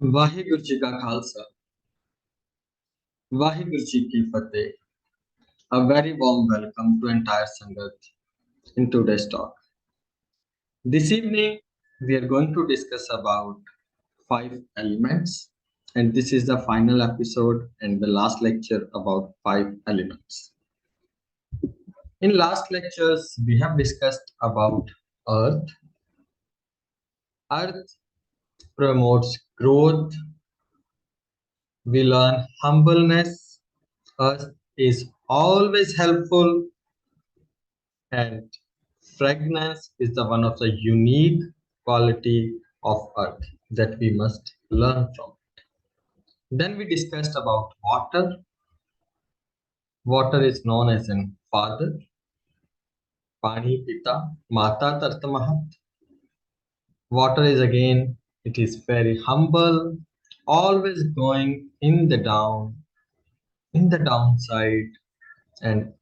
वाहिगुरु जी का खालसा, वाहिगुरु जी की फतेह. A very warm welcome to entire Sangat in today's talk. This evening, we are going to discuss about 5 elements, and this is the final episode and the last lecture about 5 elements. In last lectures, we have discussed about earth. Earth promotes growth. We learn humbleness. Earth is always helpful, and fragrance is the one of the unique quality of earth that we must learn from. Then we discussed about water. Water is known as an father. Pani Pita, Mata Tartamahat. Water is again, it is very humble, always going in the downside, and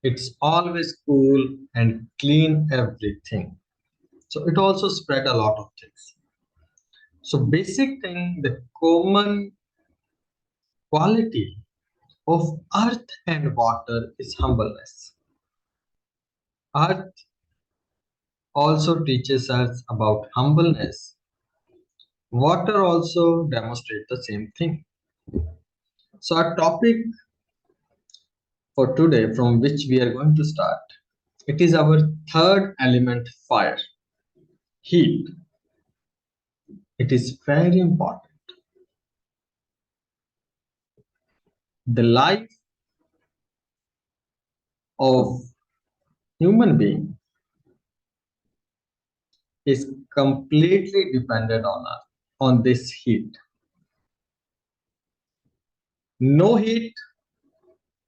it's always cool and clean everything. So it also spread a lot of things. So basic thing, the common quality of earth and water is humbleness. Earth also teaches us about humbleness. Water also demonstrates the same thing. So our topic for today from which we are going to start, it is our third element, fire, heat. It is very important. The life of human being is completely dependent on this heat. No heat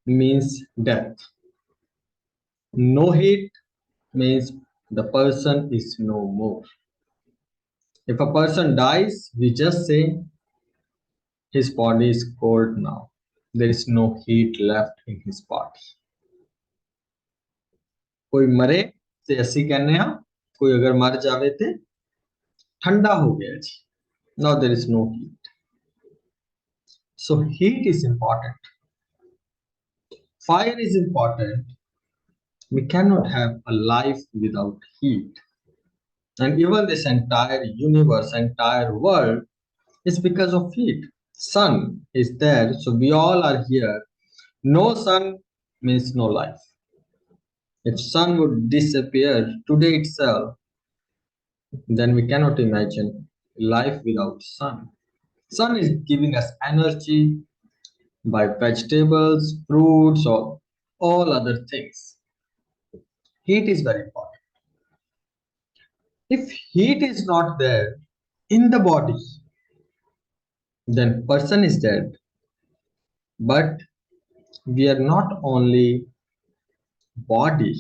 means death. No heat means the person is no more. If a person dies, we just say his body is cold now. There is no heat left in his body. कोई मरे ते ਅਸੀਂ ਕਹਿੰਦੇ ਆ ਕੋਈ ਅਗਰ ਮਰ ਜਾਵੇ ਤੇ ਠੰਡਾ ਹੋ ਗਿਆ ਜੀ. Now there is no heat. So heat is important. Fire is important. We cannot have a life without heat. And even this entire universe, entire world is because of heat. Sun is there, so we all are here. No sun means no life. If sun would disappear today itself, then we cannot imagine life without sun. Sun is giving us energy by vegetables, fruits, or all other things. Heat is very important. If heat is not there in the body, then person is dead. But we are not only body,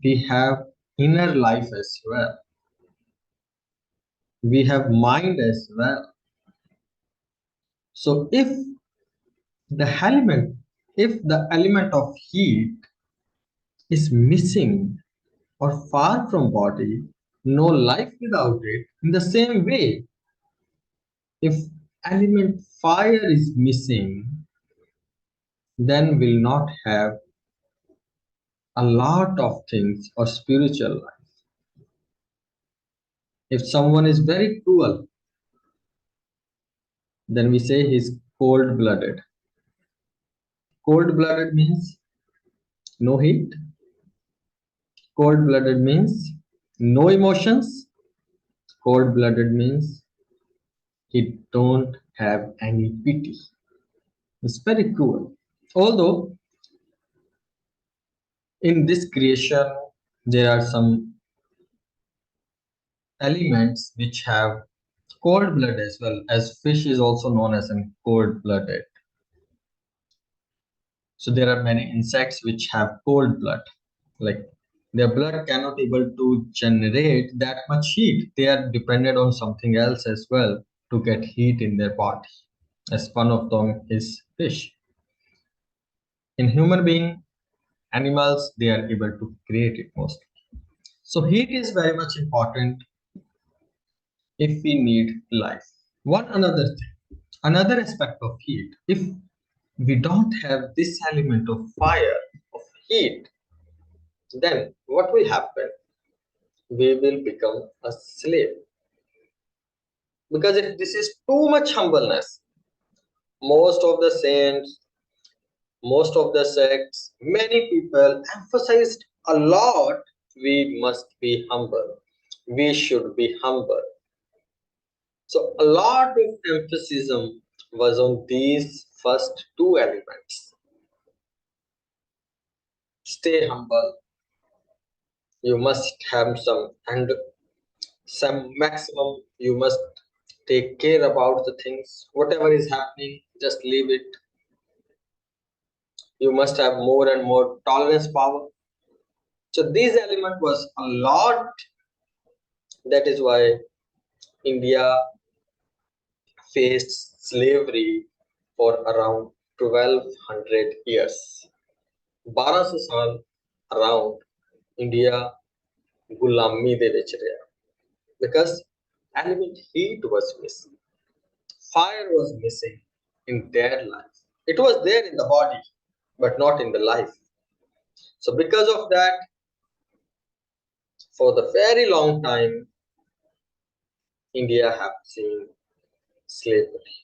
we have inner life as well. We have mind as well. So the element, if the element of heat is missing or far from body, no life without it. In the same way, if element fire is missing, then we'll not have a lot of things or spiritual life. If someone is very cruel, then we say he's cold-blooded. Cold-blooded means no heat. Cold-blooded means no emotions. Cold-blooded means he don't have any pity. It's very cruel. Although in this creation there are some elements which have cold blood as well, as fish is also known as a cold blooded. So there are many insects which have cold blood, like their blood cannot able to generate that much heat. They are dependent on something else as well to get heat in their body, as one of them is fish. In human being, animals, they are able to create it mostly. So heat is very much important. if we need life. One another thing, another aspect of heat, if we don't have this element of fire, of heat, then what will happen? We will become a slave. Because if this is too much humbleness, most of the saints, most of the sects, many people emphasized a lot, we must be humble. We should be humble. So a lot of emphasis was on these first two elements. Stay humble. You must have some maximum. You must take care about the things. Whatever is happening, just leave it. You must have more and more tolerance power. So this element was a lot. That is why India faced slavery for around 1200 years. 1200 ਸਾਲ around India ਗੁਲਾਮੀ ਦੇ ਵਿੱਚ ਰਿਹਾ, because element heat was missing, fire was missing in their life. It was there in the body but not in the life. So because of that, for the very long time, India have seen slavery.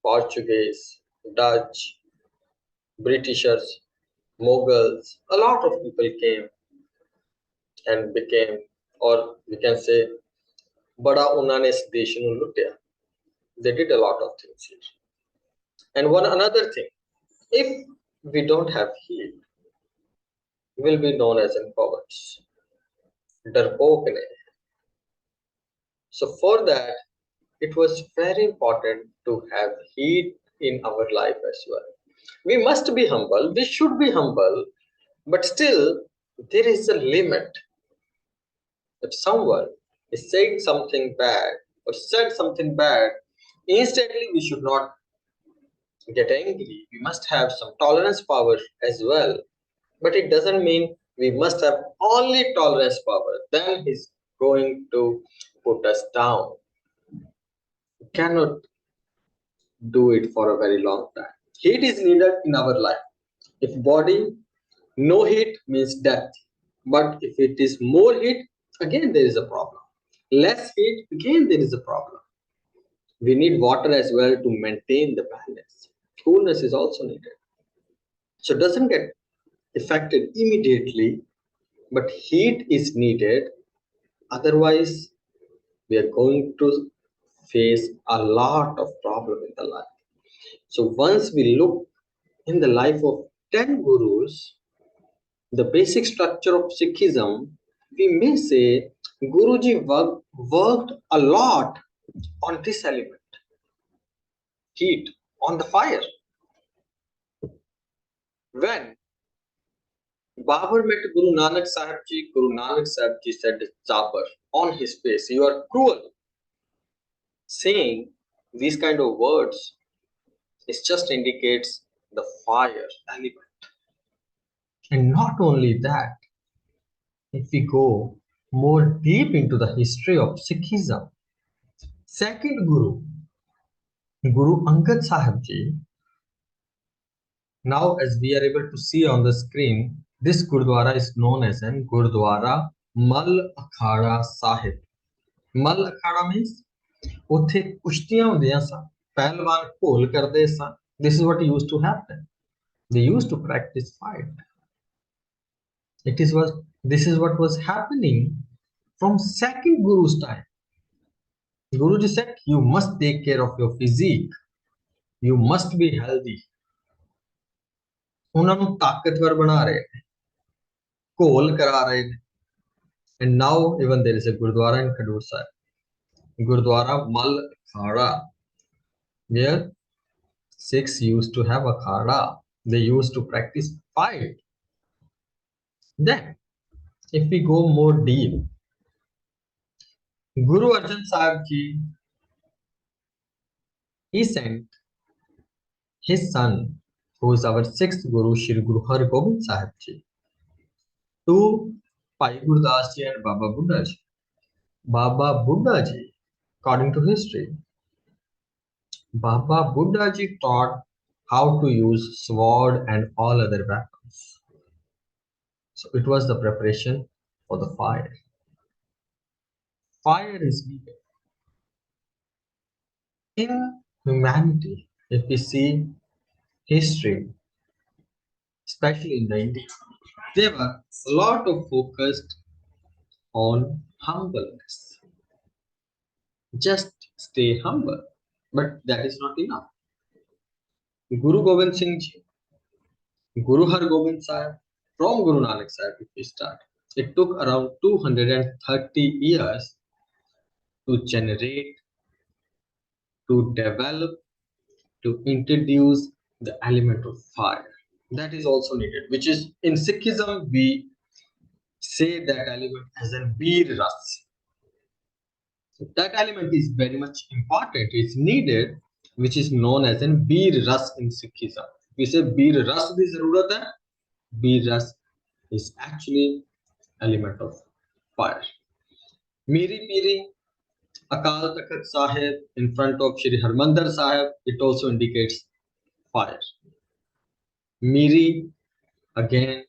Portuguese, Dutch, Britishers, Mughals, a lot of people came and became, or we can say, bada ਉਹਨਾਂ ਨੇ ਇਸ ਦੇਸ਼ ਨੂੰ ਲੁੱਟਿਆ. They did a lot of things here. And one another thing, if we don't have heat, we'll be known as cowards. डरपोक ने. So for that, it was very important to have heat in our life as well. We must be humble, we should be humble, but still there is a limit. If someone is saying something bad or said something bad, instantly we should not get angry. We must have some tolerance power as well. But it doesn't mean we must have only tolerance power. Then he's going to put us down. We cannot do it for a very long time. Heat is needed in our life. If body, no heat means death. But if it is more heat, again there is a problem. Less heat, again there is a problem. We need water as well to maintain the balance. Coolness is also needed. So it doesn't get affected immediately, but heat is needed. Otherwise, we are going to face a lot of problem in the life. So once we look in the life of 10 gurus, the basic structure of Sikhism, we may say Guruji worked a lot on this element, heat, on the fire. When Babar met Guru Nanak Sahib Ji said, Jabar, on his face, you are cruel. Saying these kind of words, it just indicates the fire element. And not only that, if we go more deep into the history of Sikhism, second Guru, Guru Angad Sahib Ji, now as we are able to see on the screen, this Gurdwara is known as an Gurdwara Mal Akhada Sahib. Mal Akhada means ਉੱਥੇ ਕੁਸ਼ਤੀਆਂ ਹੁੰਦੀਆਂ ਸਨ, ਪਹਿਲਵਾਨ ਘੋਲ ਕਰਦੇ ਸਨ. This is what used to happen. They used to practice fight. This is what was happening from second Guru's time. Guruji said, you must take care of your physique. You must be healthy. ਉਹਨਾਂ ਨੂੰ ਤਾਕਤਵਰ ਬਣਾ ਰਹੇ ਨੇ, ਘੋਲ ਕਰਾ ਰਹੇ ਨੇ. And now even there is a Gurdwara in Khadur Sahib, Gurdwara Mal Akhada, where Sikhs used to have akhada. They used to practice fight. Then, if we go more deep, Guru Arjan Sahib Ji, he sent his son, who is our sixth Guru, Shri Guru Har Gobind Sahib Ji, to Bhai Gurdas Ji and Baba Buddha Ji. Baba Buddha Ji according to history, Baba Buddha ji taught how to use sword and all other weapons. So it was the preparation for the fire. Fire is needed. In humanity, if we see history, especially in the India, there were a lot of focused on humbleness. Just stay humble. But that is not enough. Guru Gobind Singh Ji, Guru Har Gobind Sahib, from Guru Nanak Sahib, if we start, it took around 230 years to generate, to develop, to introduce the element of fire. That is also needed, which is in Sikhism, we say that element as a Bir Ras. So that element is very much important. It's needed, which is known as an Bir Ras in Sikhism. We say Bir Ras di zarurat hai. Bir Ras is actually element of fire. Miri Piri Akal Takht Sahib in front of Shri Harmandir Sahib, it also indicates fire. Miri, again,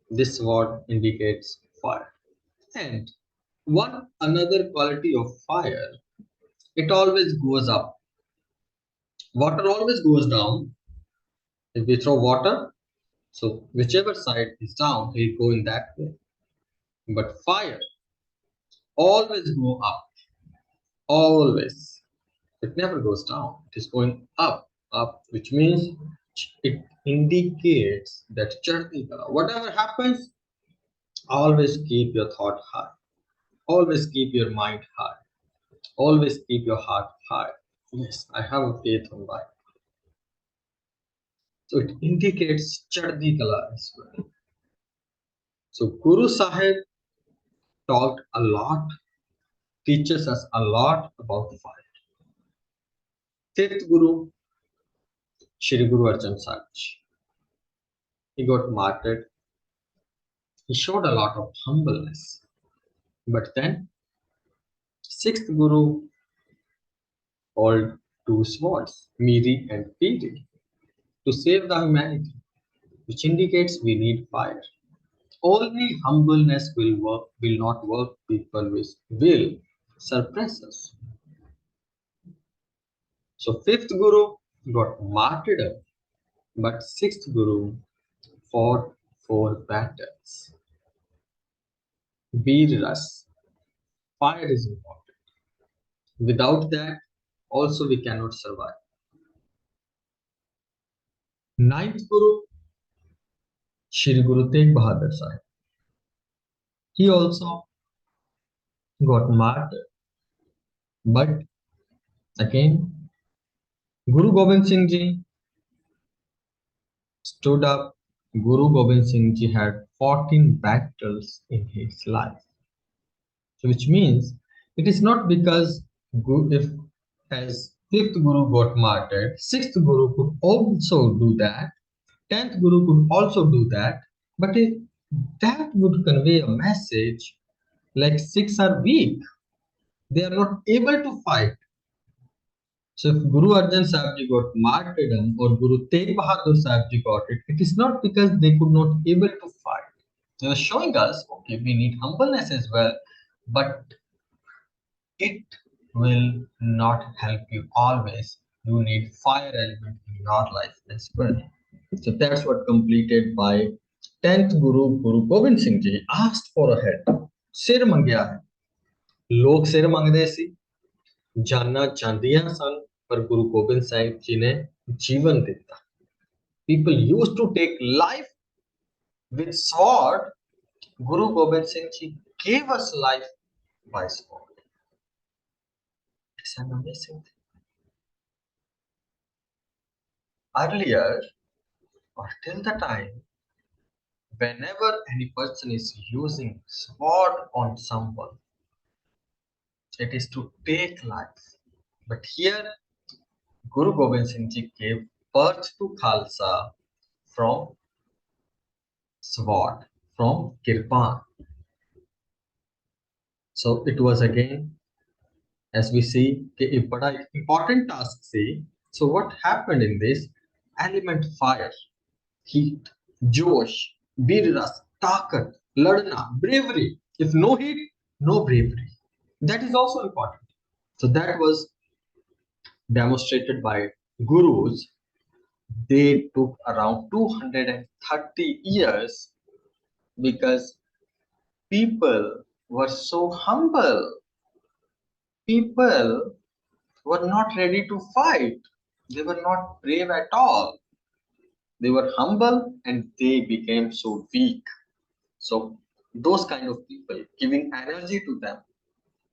this word indicates fire. And one another quality of fire, it always goes up. Water always goes down. If we throw water, so whichever side is down, it will go in that way. But fire always go up. Always. It never goes down. It is going up, up, which means it indicates that whatever happens, always keep your thought high. Always keep your mind high. Always keep your heart high. Yes, I have a faith on life. So it indicates Chardi Kala as well. So Guru Sahib talked a lot, teaches us a lot about fire. Fifth Guru, Shri Guru Arjan Sahib Ji. He got martyred. He showed a lot of humbleness. But then, sixth Guru called two swords, Miri and Piri, to save the humanity, which indicates we need fire. Only humbleness will not work. People will suppress us. So fifth Guru got martyred, but sixth Guru fought 4 battles. Bir Ras, fire is important. Without that, also we cannot survive. Ninth Guru, Shri Guru Tegh Bahadur Sahib. He also got martyred. But again, Guru Gobind Singh Ji stood up. Guru Gobind Singh Ji had 14 battles in his life. So which means it is not because if as fifth Guru got martyred, sixth Guru could also do that, 10th Guru could also do that, but that would convey a message like Sikhs are weak. They are not able to fight. So if Guru Arjan Sahib Ji got martyrdom or Guru Tegh Bahadur Sahib Ji got it, it is not because they could not able to fight. They are showing us, okay, we need humbleness as well, but it will not help you always. You need fire element in your life as well. So that's what completed by 10th Guru, Guru Gobind Singh Ji asked for a head. ਸਿਰ ਮੰਗਿਆ ਹੈ ਲੋਕ ਸਿਰ ਮੰਗਦੇ ਸੀ ਜਾਨਾਂ ਚਾਹੁੰਦੀਆਂ ਸਨ ਪਰ ਗੁਰੂ ਗੋਬਿੰਦ ਸਾਹਿਬ ਜੀ ਨੇ ਜੀਵਨ ਦਿੱਤਾ people used to take life with sword. Guru Gobind Singh Ji gave us life by sword. It's an amazing thing. Earlier or till the time, whenever any person is using sword on someone, it is to take life. But here, Guru Gobind Singh Ji gave birth to Khalsa from sword, from kirpan. So it was again as we see कि एक बड़ा important task से. So what happened in this element fire, heat, जोश, वीर रस, ताकत, लड़ना, bravery. If no heat, no bravery. That is also important. So that was demonstrated by gurus. They took around 230 years because people were so humble. People were not ready to fight. They were not brave at all. They were humble and they became so weak. So, those kind of people, giving energy to them,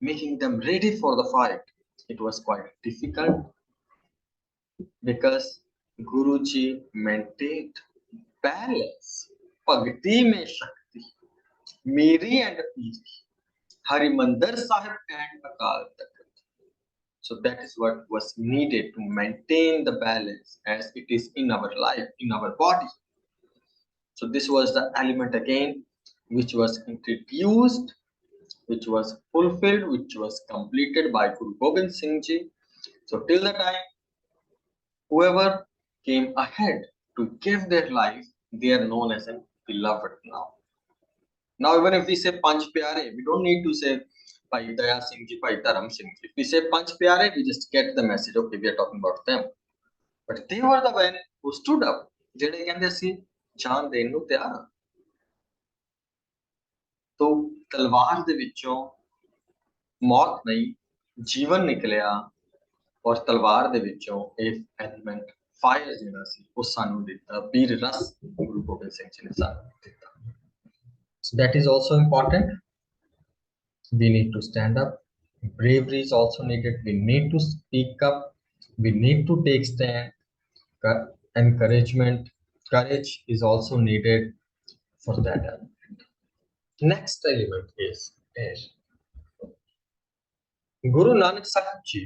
making them ready for the fight, it was quite difficult because Guruji maintained balance. Pagti mein Shakti, Meri and Piri, Harimandir Sahib and Akal Takht. So that is what was needed to maintain the balance as it is in our life, in our body. So this was the element again which was introduced, which was fulfilled, which was completed by Guru Gobind Singh Ji. So till the time whoever came ahead to give their life, they are known as a beloved now. Now even if we say Panch Pyare, we don't need to say Bhai Daya Singh Ji, Bhai Dharam Singh Ji. If we say Panch Pyare, we just get the message, okay, we are talking about them. But they were the one who stood up. ਜਿਹੜੇ ਕਹਿੰਦੇ ਅਸੀਂ ਜਾਨ ਦੇਣ ਨੂੰ ਤਿਆਰ ਹਾਂ. ਤੋ ਤਲਵਾਰ ਦੇ ਵਿੱਚੋਂ ਮੌਤ ਨਹੀਂ, ਜੀਵਨ ਨਿਕਲਿਆ ਔਰ ਤਲਵਾਰ ਦੇ ਵਿੱਚੋਂ ਇਹ ਐਲੀਮੈਂਟ ਫਾਇਰ ਜਿਹੜਾ ਸੀ ਉਹ ਸਾਨੂੰ ਦਿੱਤਾ, ਵੀਰ ਰਸ ਗੁਰੂ ਗੋਬਿੰਦ ਸਿੰਘ ਜੀ ਨੇ ਸਾਨੂੰ ਦਿੱਤਾ. So that is also important. We need to stand up. Bravery is also needed. We need to speak up. We need to take stand. Encouragement, courage is also needed for that element. Next element is air. Guru Nanak Sahib Ji,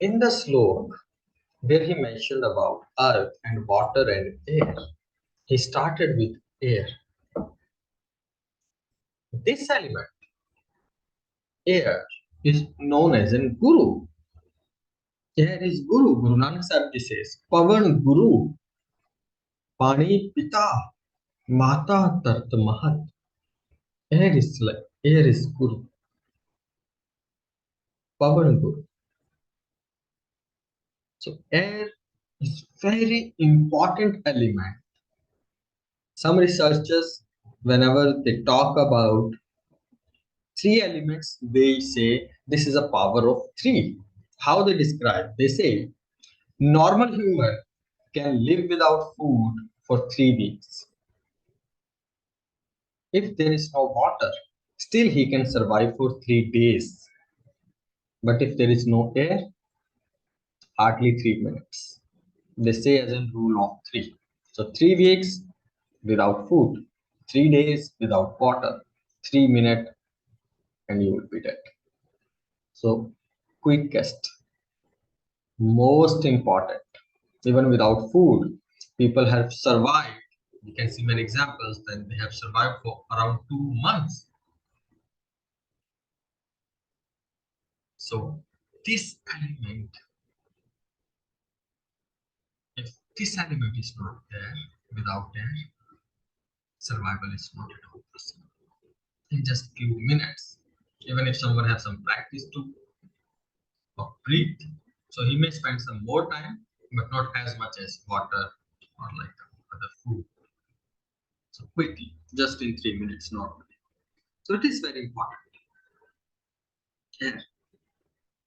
in the slok where he mentioned about earth and water and air, he started with air. This element, air, is known as a Guru. Air is Guru. Guru Nanak Sahib Ji says, Pavan Guru, Pani Pita, Mata Tart Mahat. Air is Guru. Pavan Guru. So air is very important element. Some researchers, whenever they talk about three elements, they say this is a power of three. How they describe? They say normal human can live without food for 3 weeks. If there is no water, still he can survive for 3 days. But if there is no air, hardly 3 minutes. They say as a rule of 3. So 3 weeks without food, 3 days without water, 3 minutes and you will be dead. So quickest, most important. Even without food, people have survived. You can see many examples that they have survived for around 2 months. So this element, if this element is not there, without air, survival is not at all possible. In just few minutes, even if someone has some practice to breathe, so he may spend some more time, but not as much as water or like other food. So quickly, just in 3 minutes, not really. So it is very important. Air.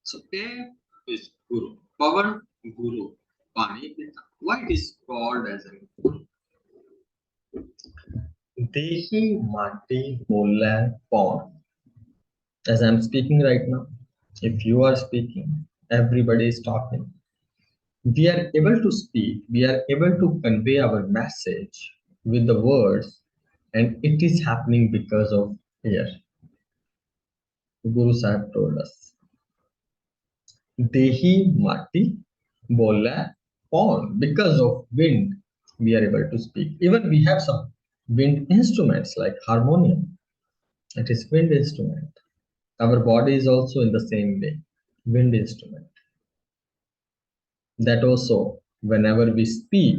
So air is Guru. Pavan Guru. Pani Pita. Why it is called as a Guru? Dehi Mati Bola Pon. As I am speaking right now, if you are speaking, everybody is talking. We are able to speak, we are able to convey our message with the words, and it is happening because of air. Guru Sahib told us. Dehi Mati Bola Pon. Because of wind, we are able to speak. Even we have some wind instruments like harmonium. It is wind instrument. Our body is also in the same way, wind instrument. That also, whenever we speak,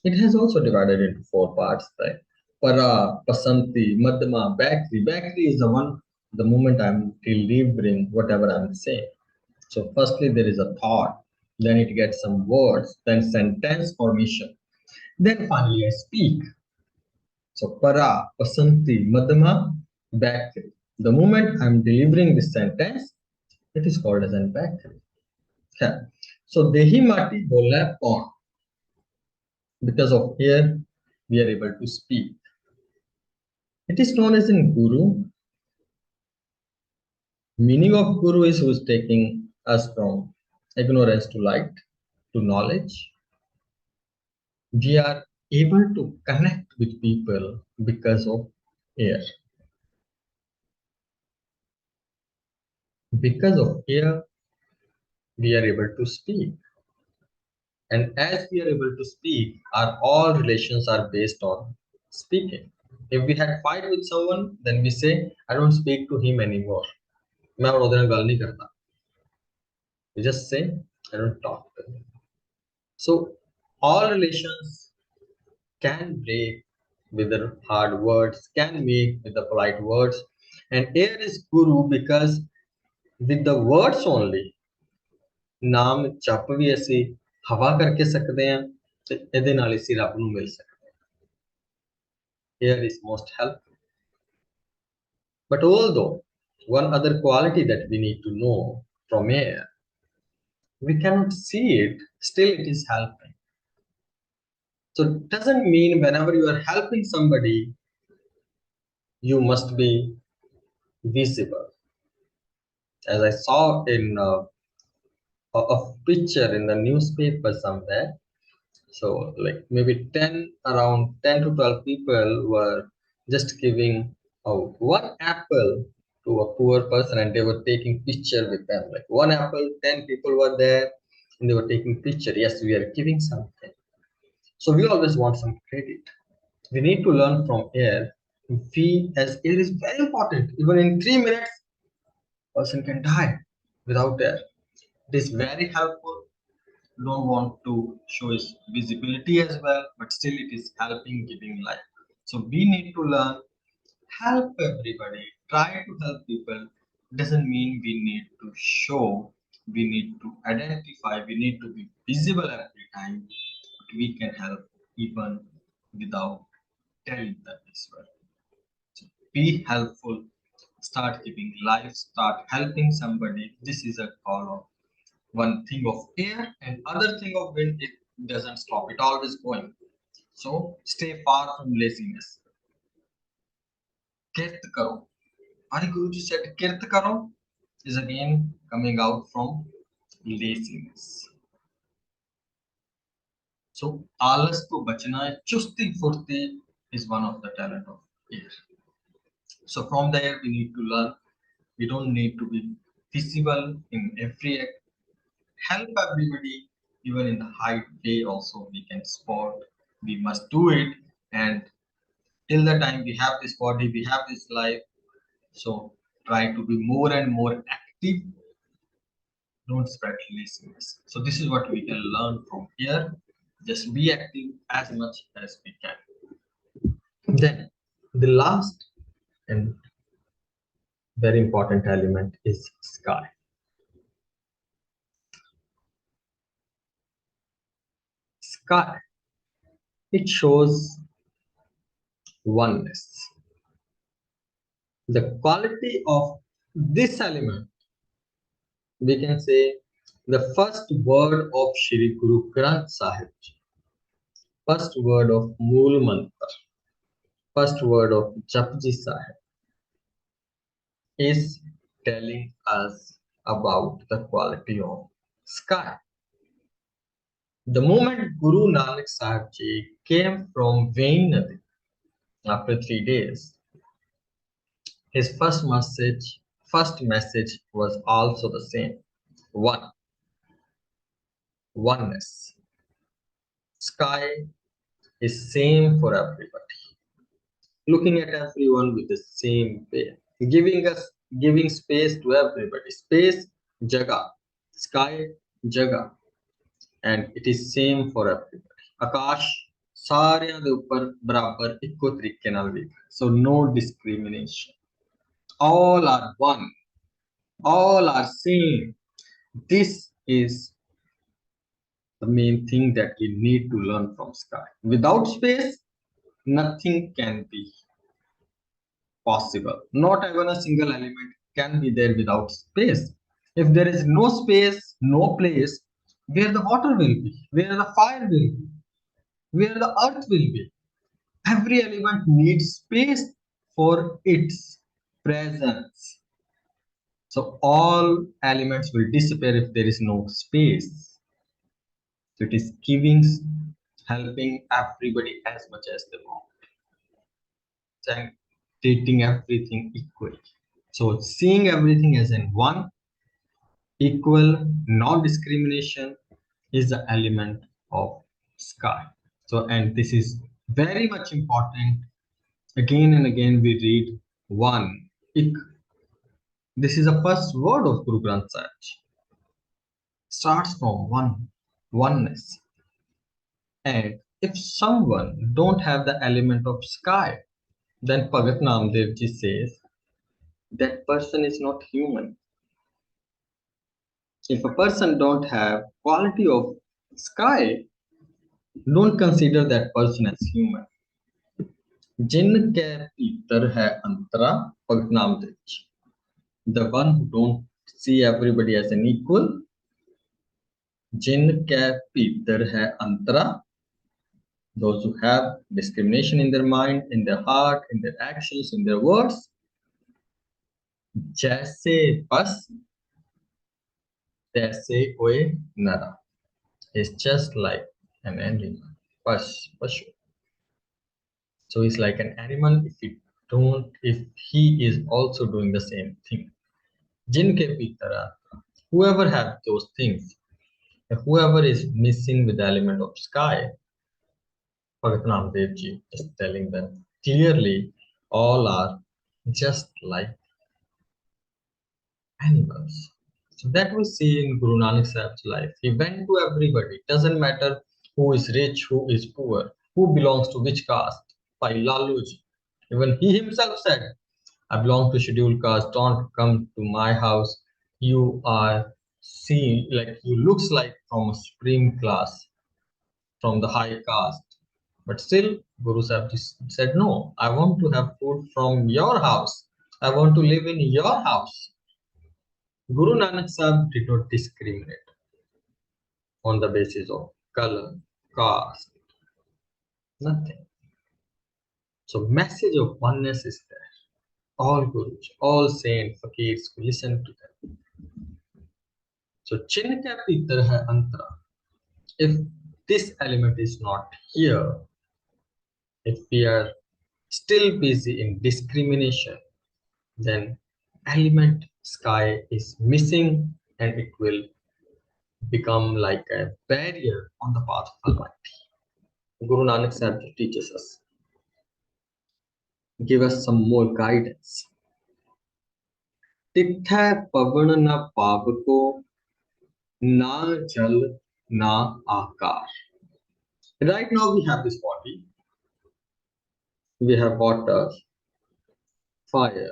it has also divided into four parts, right? Para, Pasanti, Madhma, Bakri. Bakri is the one, the moment I'm delivering whatever I'm saying. So firstly, there is a thought, then it gets some words, then sentence formation. Then finally I speak. So para, Pasanti, Madhma, Bakri. The moment I'm delivering this sentence, it is called as an Bakri. Yeah. So Dehi Mati Bola Pon. Because of here, we are able to speak. It is known as in Guru. Meaning of Guru is who is taking us from ignorance to light, to knowledge. We are able to connect with people because of air. Because of air, we are able to speak. And as we are able to speak, our all relations are based on speaking. If we had fight with someone, then we say, I don't speak to him anymore. मैं और उधर गल नहीं करता. We just say, I don't talk to him. So all relations can break with the hard words, can make with the polite words. And here is Guru because with the words only, ਨਾਮ ਜਪ ਵੀ ਅਸੀਂ ਹਵਾ ਕਰਕੇ ਸਕਦੇ ਹਾਂ ਤੇ ਇਹਦੇ ਨਾਲ ਹੀ ਅਸੀਂ ਰੱਬ ਨੂੰ ਮਿਲ ਸਕਦੇ ਹਾਂ. Here is most helpful. But although one other quality that we need to know from air, we cannot see it, still it is helping. So it doesn't mean whenever you are helping somebody, you must be visible. As I saw in a picture in the newspaper somewhere, so like maybe 10 around 10 to 12 people were just giving one apple to a poor person and they were taking picture with them, like one apple, 10 people were there and they were taking picture. Yes, we are giving something, so we always want some credit. We need to learn from air. We, as air is very important, even in 3 minutes person can die without air. It is very helpful. Don't want to show its visibility as well, but still it is helping giving life. So we need to learn, help everybody, try to help people. Doesn't mean we need to show, we need to identify, we need to be visible every time, but we can help even without telling them as well. So be helpful, start giving life, start helping somebody. This is a call of one thing of air, and other thing of wind. It doesn't stop, it always going. So stay far from laziness. Kirt karo. Hari Guruji said kirt karo is again coming out from laziness. So आलस को बचना है, चुस्ती फुर्ती is one of the talent of air. So from there we need to learn. We don't need to be visible in every act. Help everybody, even in the high way also we can sport. We must do it, and till the time we have this body, we have this life, so try to be more and more active. Don't spread laziness. So this is what we can learn from here. Just be active as much as we can. Then the last and very important element is sky. Sky, it shows oneness. The quality of this element, we can say, the first word of Shri Guru Granth Sahib, first word of Mool Mantra, first word of Japji Sahib is telling us about the quality of sky. The moment Guru Nanak Sahib Ji came from Vain Nadi after 3 days, his first message was also the same. One, oneness. Sky is same for everybody. Looking at everyone with the same way, giving us giving space to everybody. Space, jaga. Sky, jaga. And it is same for everybody. Akash ਸਾਰਿਆਂ ਦੇ ਉੱਪਰ ਬਰਾਬਰ ਇੱਕੋ ਤਰੀਕੇ ਨਾਲ ਵੇਖ. So no discrimination. All are one. All are same. This is the main thing that we need to learn from sky. Without space, nothing can be possible. Not even a single element can be there without space. If there is no space, no place, where the water will be, where the fire will be, where the earth will be. Every element needs space for its presence. So all elements will disappear if there is no space. So it is giving, helping everybody as much as they want, and treating everything equally. So seeing everything as in one, equal, non-discrimination is the element of sky. So, and this is very much important. Again and again we read one, ik. This is the first word of Guru Granth Sahib. Starts from one, oneness. And if someone don't have the element of sky, then Bhagat Namdev ji says that person is not human. If a person don't have quality of sky, don't consider that person as human. जिन के भीतर है अंतरा, Bhagat Namdev ji. The one who don't see everybody as an equal, जिन के भीतर है अंतरा, those who have discrimination in their mind, in their heart, in their actions, in their words, जैसे बस तैसे कोई नरा. It's just like an animal. Pashu. So he's like an animal if he is also doing the same thing. Jinke pitara, whoever have those things, whoever is missing with the element of sky, Bhagat Namdev ji is telling them clearly, all are just like animals. So that we see in Guru Nanak Sahib's life. He went to everybody. Doesn't matter who is rich, who is poor, who belongs to which caste. By Laluji. Even he himself said, I belong to scheduled caste. Don't come to my house. You are seen like you looks like from a supreme class, from the high caste. But still, Guru Sahib said, no, I want to have food from your house. I want to live in your house. Guru Nanak Sahib did not discriminate on the basis of color, caste, nothing. So message of oneness is there. All gurus, all saints, fakirs, listen to them. So chinka pitar hai antara. If this element is not here, if we are still busy in discrimination, then element sky is missing and it will become like a barrier on the path of Almighty. Guru Nanak Sahib teaches us, give us some more guidance. Titha pavan na pavako, na jal na akar. Right now we have this body, we have water, fire,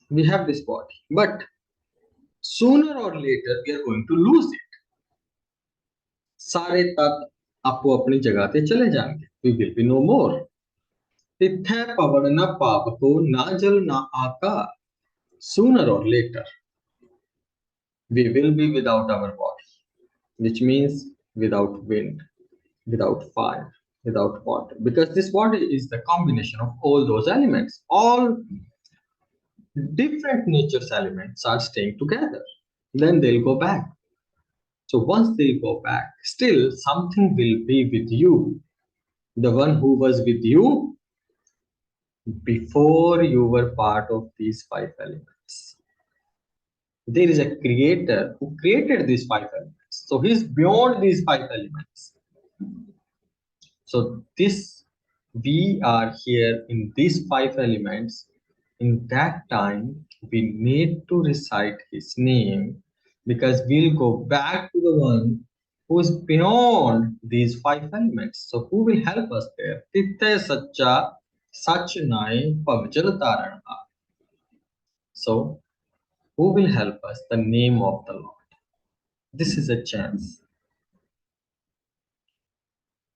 we have this body, but sooner or later we are going to lose it. सारे तत्व आपको अपनी जगह पे चले जाएंगे. We will be no more. तिथै पवन न पावको, ना जल ना आकार. Sooner or later we will be without our body, which means without wind, without fire, without water, because this body is the combination of all those elements. All different nature's elements are staying together, then they'll go back. So once they go back, still something will be with you, the one who was with you before you were part of these five elements. There is a creator who created these five elements, so he's beyond these five elements. So this, we are here in these five elements in that time we need to recite his name because we'll go back to the one who is beyond these five elements. So who will help us there? Tithe Sacha Sach Nai Pavjal Tarana. So who will help us? The name of the Lord. This is a chance.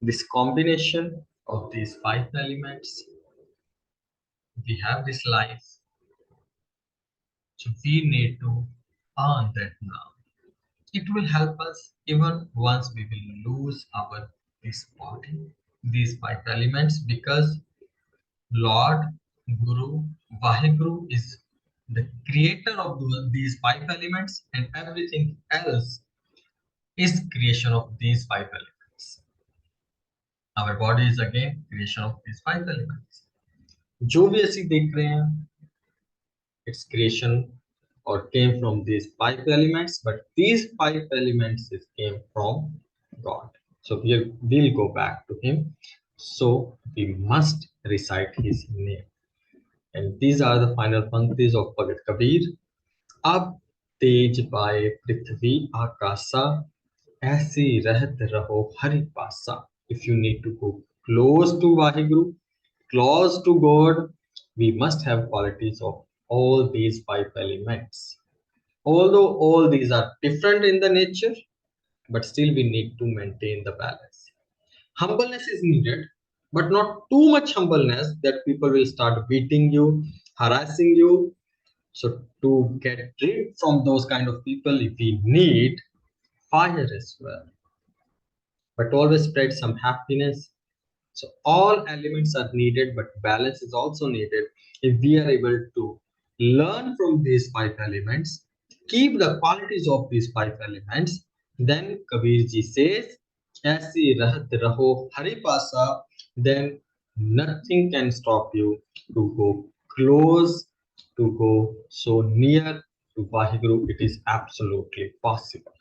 This combination of these five elements, we have this life. So we need to earn that now. It will help us even once we will lose our this body, these five elements, because Lord, Guru, Vaheguru is the creator of these five elements, and everything else is creation of these five elements. Our body is again creation of these five elements. जो भी ऐसी देख रहे हैं, its creation or came from these five elements, but these five elements came from God. So here we'll go back to him. So we must recite his name. And these are the final panktis of Bhagat Kabir. अब तेज पाए पृथ्वी आकाशा ऐसी रहत रहो हरि पासा. If you need to go close to Vaheguru, close to God, we must have qualities of all these five elements. Although all these are different in the nature, but still we need to maintain the balance. Humbleness is needed, but not too much humbleness that people will start beating you, harassing you. So to get rid from those kind of people, we need fire as well. But always spread some happiness. So all elements are needed, but balance is also needed. If we are able to learn from these five elements, keep the qualities of these five elements, then Kabir ji says, "Aisi rahat raho hari pasa," then nothing can stop you to go close, to go so near to Vaheguru. It is absolutely possible.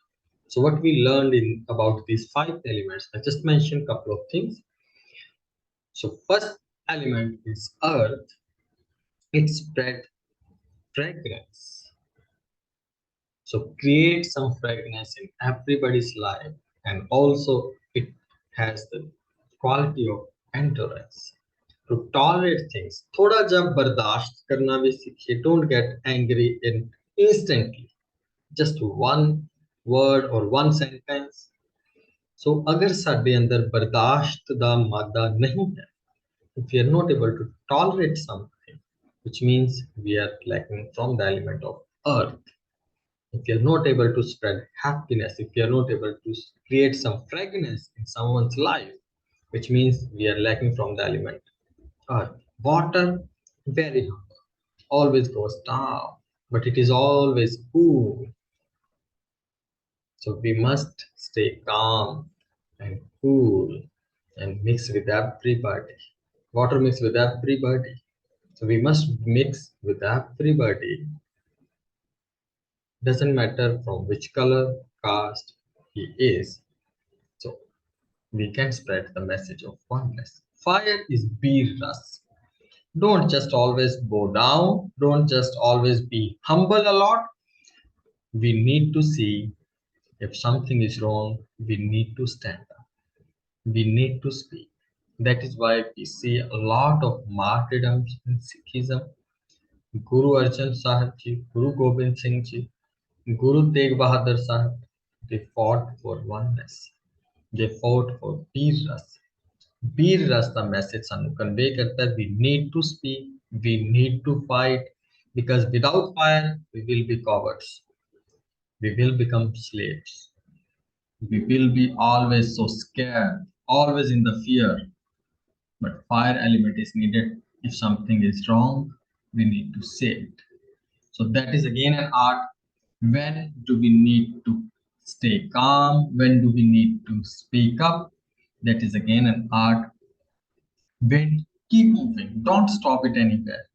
So what we learned in about these five elements, I just mentioned a couple of things. So first element is earth. It spread fragrance. So create some fragrance in everybody's life, and also it has the quality of endurance. To tolerate things. थोड़ा जब बर्दाश्त करना भी सीखिए. Don't get angry in instantly. Just one word or one sentence. So अगर साडे अंदर बर्दाश्त दा मादा नहीं है, if we are not able to tolerate something, which means we are lacking from the element of earth. If we are not able to spread happiness, if we are not able to create some fragrance in someone's life, which means we are lacking from the element earth. Water, very hot, always goes down, but it is always cool. So we must stay calm and cool and mix with everybody. Water mix with everybody. So we must mix with everybody. Doesn't matter from which color, caste he is. So we can spread the message of oneness. Fire is bir ras. Don't just always bow down. Don't just always be humble a lot. We need to see if something is wrong. We need to stand up. We need to speak. That is why we see a lot of martyrdoms in Sikhism. Guru Arjan Sahib Ji, Guru Gobind Singh Ji, Guru Tegh Bahadur Sahib, they fought for oneness. They fought for Bir Ras. Bir Ras the message sanu convey karta hai, we need to speak, we need to fight, because without fire we will be cowards. We will become slaves. We will be always so scared, always in the fear. But fire element is needed. If something is wrong, we need to say it. So that is again an art. When do we need to stay calm? When do we need to speak up? That is again an art. When keep moving, don't stop it anywhere.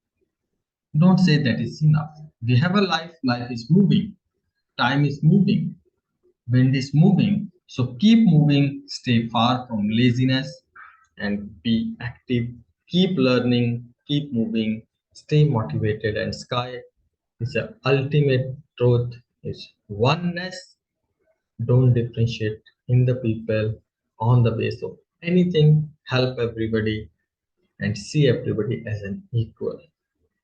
Don't say that is enough. We have a life, life is moving, time is moving, wind is moving. So keep moving, stay far from laziness and be active. Keep learning, keep moving, stay motivated and sky The ultimate truth is oneness. Don't differentiate in the people on the base of anything. Help everybody and see everybody as an equal.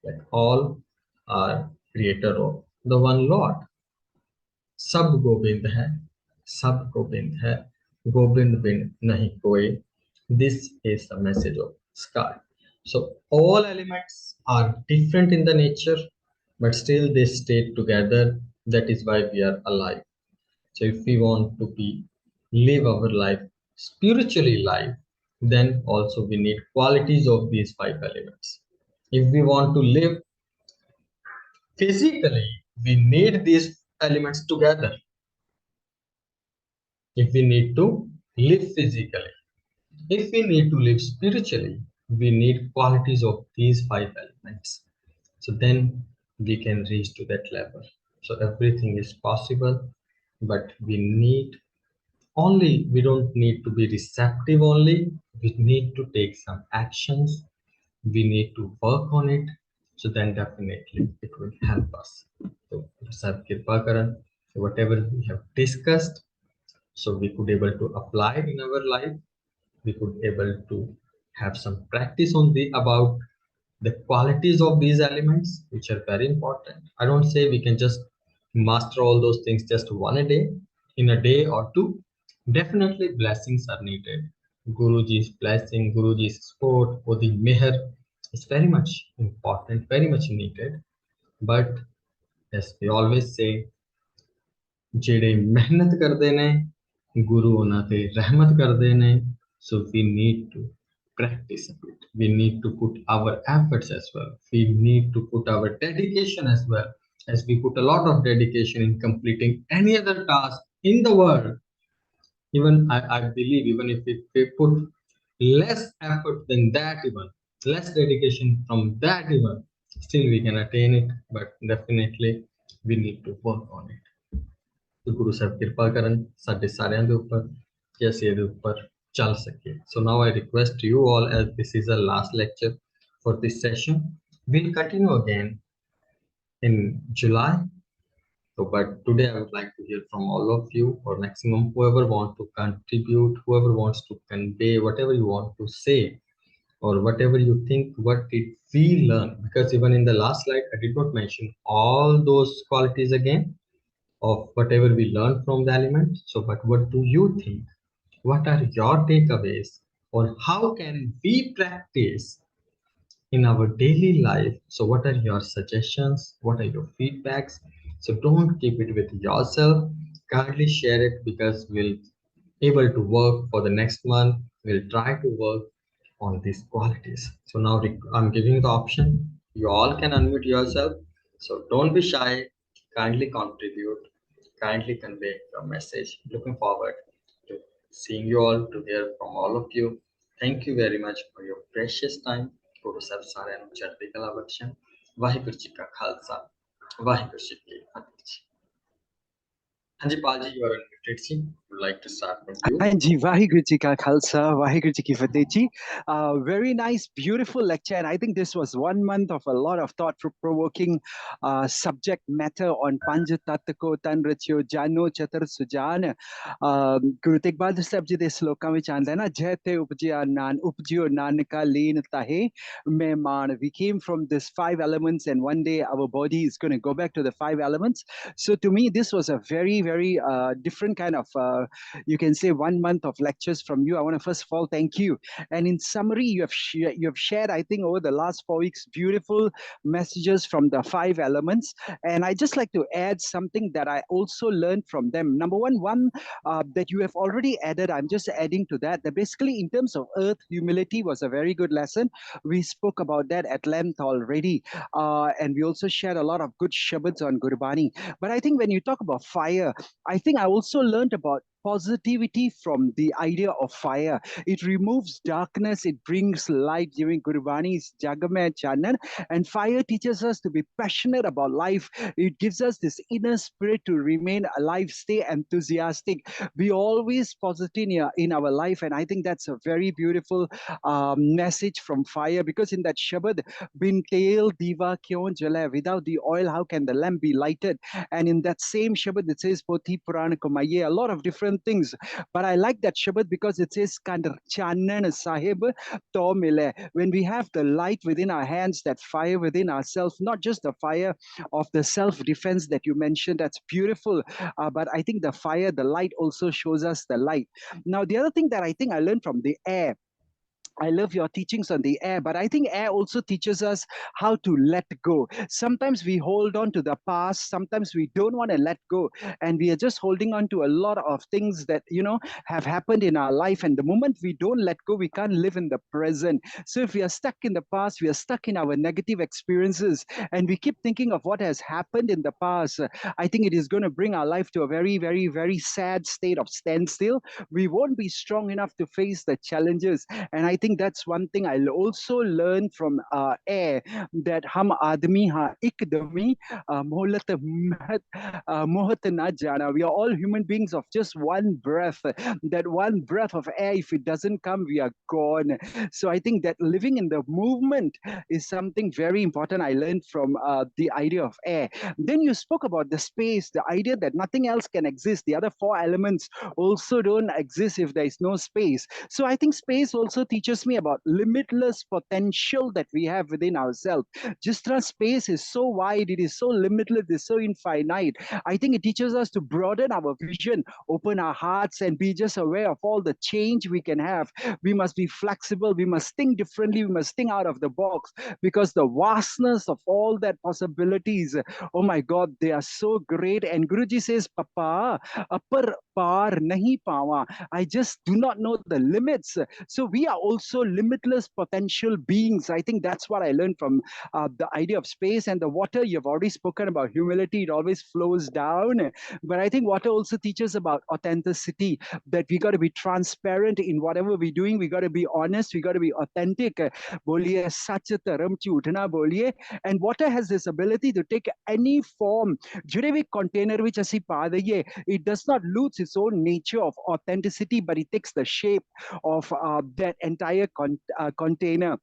Like all are creator of the one Lord. सब गोविंद है, सब गोविंद है, गोविंद बिन नहीं कोई. This is the message of sky. So all elements are different in the nature, but still they stay together. That is why we are alive. So if we want to live our life spiritually live, then also we need qualities of these five elements. If we want to live physically, we need these elements together. If we need to live physically, if we need to live spiritually, we need qualities of these five elements. So then we can reach to that level. So everything is possible, but we don't need to be receptive only. We need to take some actions. We need to work on it. So then definitely it will help us. So Sab Kirpa Karan, whatever we have discussed, so we could able to apply in our life. We could able to have some practice on the about the qualities of these elements, which are very important. I don't say we can just master all those things just one a day, in a day or two. Definitely blessings are needed. Guruji's blessing, Guruji's support, or the meher is very much important, very much needed. But as we always say, ਜਿਹੜੇ ਮਿਹਨਤ ਕਰਦੇ ਨੇ ਗੁਰੂ ਉਹਨਾਂ ਤੇ ਰਹਿਮਤ ਕਰਦੇ ਨੇ. So we need to practice a bit. We need to put our efforts as well. We need to put our dedication as well. As we put a lot of dedication in completing any other task in the world, even I believe even if we put less effort than that, even less dedication from that, even still we can attain it. But definitely we need to work on it. ਤੇ ਗੁਰੂ ਸਾਹਿਬ ਕਿਰਪਾ ਕਰਨ ਸਾਡੇ ਸਾਰਿਆਂ ਦੇ ਉੱਪਰ ਕਿ ਅਸੀਂ ਇਹਦੇ ਉੱਪਰ ਚੱਲ ਸਕੀਏ. So now I request you all, as this is the last lecture for this session, we'll continue again in July. So but today I would like to hear from all of you, or maximum whoever wants to contribute, whoever wants to convey whatever you want to say, or whatever you think, what did we learn? Because even in the last slide I did not mention all those qualities again of whatever we learned from the element. So, but what do you think? What are your takeaways? Or how can we practice in our daily life? So, what are your suggestions? What are your feedbacks? So, don't keep it with yourself. Kindly share it, because we'll able to work for the next month. We'll try to work on these qualities. So now I'm giving the option. You all can unmute yourself. So don't be shy. Kindly contribute. Kindly convey your message. Looking forward to seeing you all, to hear from all of you. Thank you very much for your precious time. Guru Sahib ਸਾਰਿਆਂ ਨੂੰ ਚੜ੍ਹਦੀ ਕਲਾ ਬਖਸ਼ਣ. ਵਾਹਿਗੁਰੂ ਜੀ ਕਾ ਖਾਲਸਾ, ਵਾਹਿਗੁਰੂ ਜੀ ਕੀ ਫਤਿਹ ਜੀ. ਹਾਂਜੀ Pal ji, you are unmuted ਜੀ. Would like to start from you. Ji, Vaheguru Ji Ka Khalsa, Vaheguru Ji Ki Fateh Ji. Very nice, beautiful lecture, and I think this was 1 month of a lot of thought-provoking subject matter on Panjatatko Tanratyo Jano Chatar Sujan. Guru Tegh Bahadur Sahib Ji de sloka vich aanda na, Jete upjiyo nanka leen tahe mehman. We came from this 5 elements, and one day our body is going to go back to the 5 elements. So to me, this was a very, very different kind of you can say 1 month of lectures from you. I want to first of all thank you. And in summary, you have shared, I think, over the last 4 weeks, beautiful messages from the 5 elements. And I just like to add something that I also learned from them. Number one that you have already added, I'm just adding to that, that basically in terms of earth, humility was a very good lesson. We spoke about that at length already. And we also shared a lot of good shabads on Gurbani. But I think when you talk about fire, I think I also learned about positivity from the idea of fire. It removes darkness, it brings light during Gurbani's Jagame Chanan. And fire teaches us to be passionate about life. It gives us this inner spirit to remain alive, stay enthusiastic, be always positive in our life. And I think that's a very beautiful message from fire, because in that Shabad, Bin tail diva kyon jala, without the oil, how can the lamp be lighted? And in that same Shabad, it says Poti Puran Kumaye, a lot of different things. But I like that Shabad because it says Kandar Chanan Sahib To Mile. When we have the light within our hands, that fire within ourselves, not just the fire of the self-defense that you mentioned, that's beautiful. But I think the fire, the light also shows us the light. Now, the other thing that I think I learned from the air, I love your teachings on the air, but I think air also teaches us how to let go. Sometimes we hold on to the past, sometimes we don't want to let go, and we are just holding on to a lot of things that, have happened in our life. And the moment we don't let go, we can't live in the present. So if we are stuck in the past, we are stuck in our negative experiences, and we keep thinking of what has happened in the past, I think it is going to bring our life to a very, very, very sad state of standstill. We won't be strong enough to face the challenges. And I think that's one thing I'll also learn from air, that hum aadmi ha ikdami mohat na jana. We are all human beings of just one breath. That one breath of air, if it doesn't come, we are gone. So I think that living in the movement is something very important I learned from the idea of air. Then you spoke about the space, the idea that nothing else can exist. The other four elements also don't exist if there is no space. So I think space also teaches me about limitless potential that we have within ourselves. Just as space is so wide, it is so limitless, it is so infinite. I think it teaches us to broaden our vision, open our hearts, and be just aware of all the change we can have. We must be flexible, we must think differently, we must think out of the box, because the vastness of all that possibilities, oh my God, they are so great. And Guruji says, Papa, upper par nahi pawa. I just do not know the limits. So we are also limitless potential beings. I think that's what I learned from the idea of space. And the water, you've already spoken about humility, it always flows down. But I think water also teaches about authenticity, that we got to be transparent in whatever we're doing. We got to be honest, we got to be authentic. Boliye sach dharam jhutna boliye. And water has this ability to take any form. ਜਿਹੜੇ ਵੀ container which ਅਸੀਂ ਪਾ ਦਈਏ, it does not lose its own nature of authenticity, but it takes the shape of that entire container.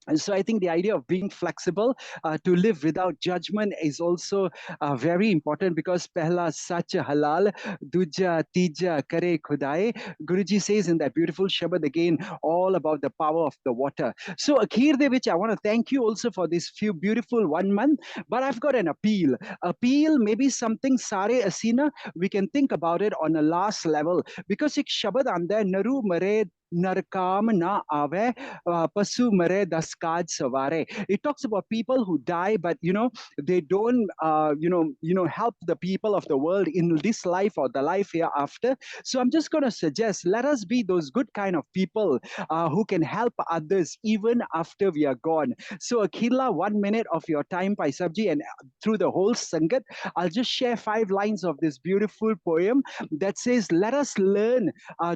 And so I think the idea of being flexible, to live without judgment, is also very important, because pehla sach halal, duja tija kare khudai. Guruji says in that beautiful Shabad again, all about the power of the water. So Akhir de which I want to thank you also for this few beautiful 1 month, but I've got an appeal. Appeal, maybe something sare asina, we can think about it on a last level, because ek Shabad anda naru mare narkam na ave pasu mare daskaj savare. It talks about people who die, but they don't help the people of the world in this life or the life hereafter. So I'm just going to suggest, let us be those good kind of people who can help others even after we are gone. So Akhila, 1 minute of your time, Paisabji, and through the whole Sangat, I'll just share 5 lines of this beautiful poem that says, let us learn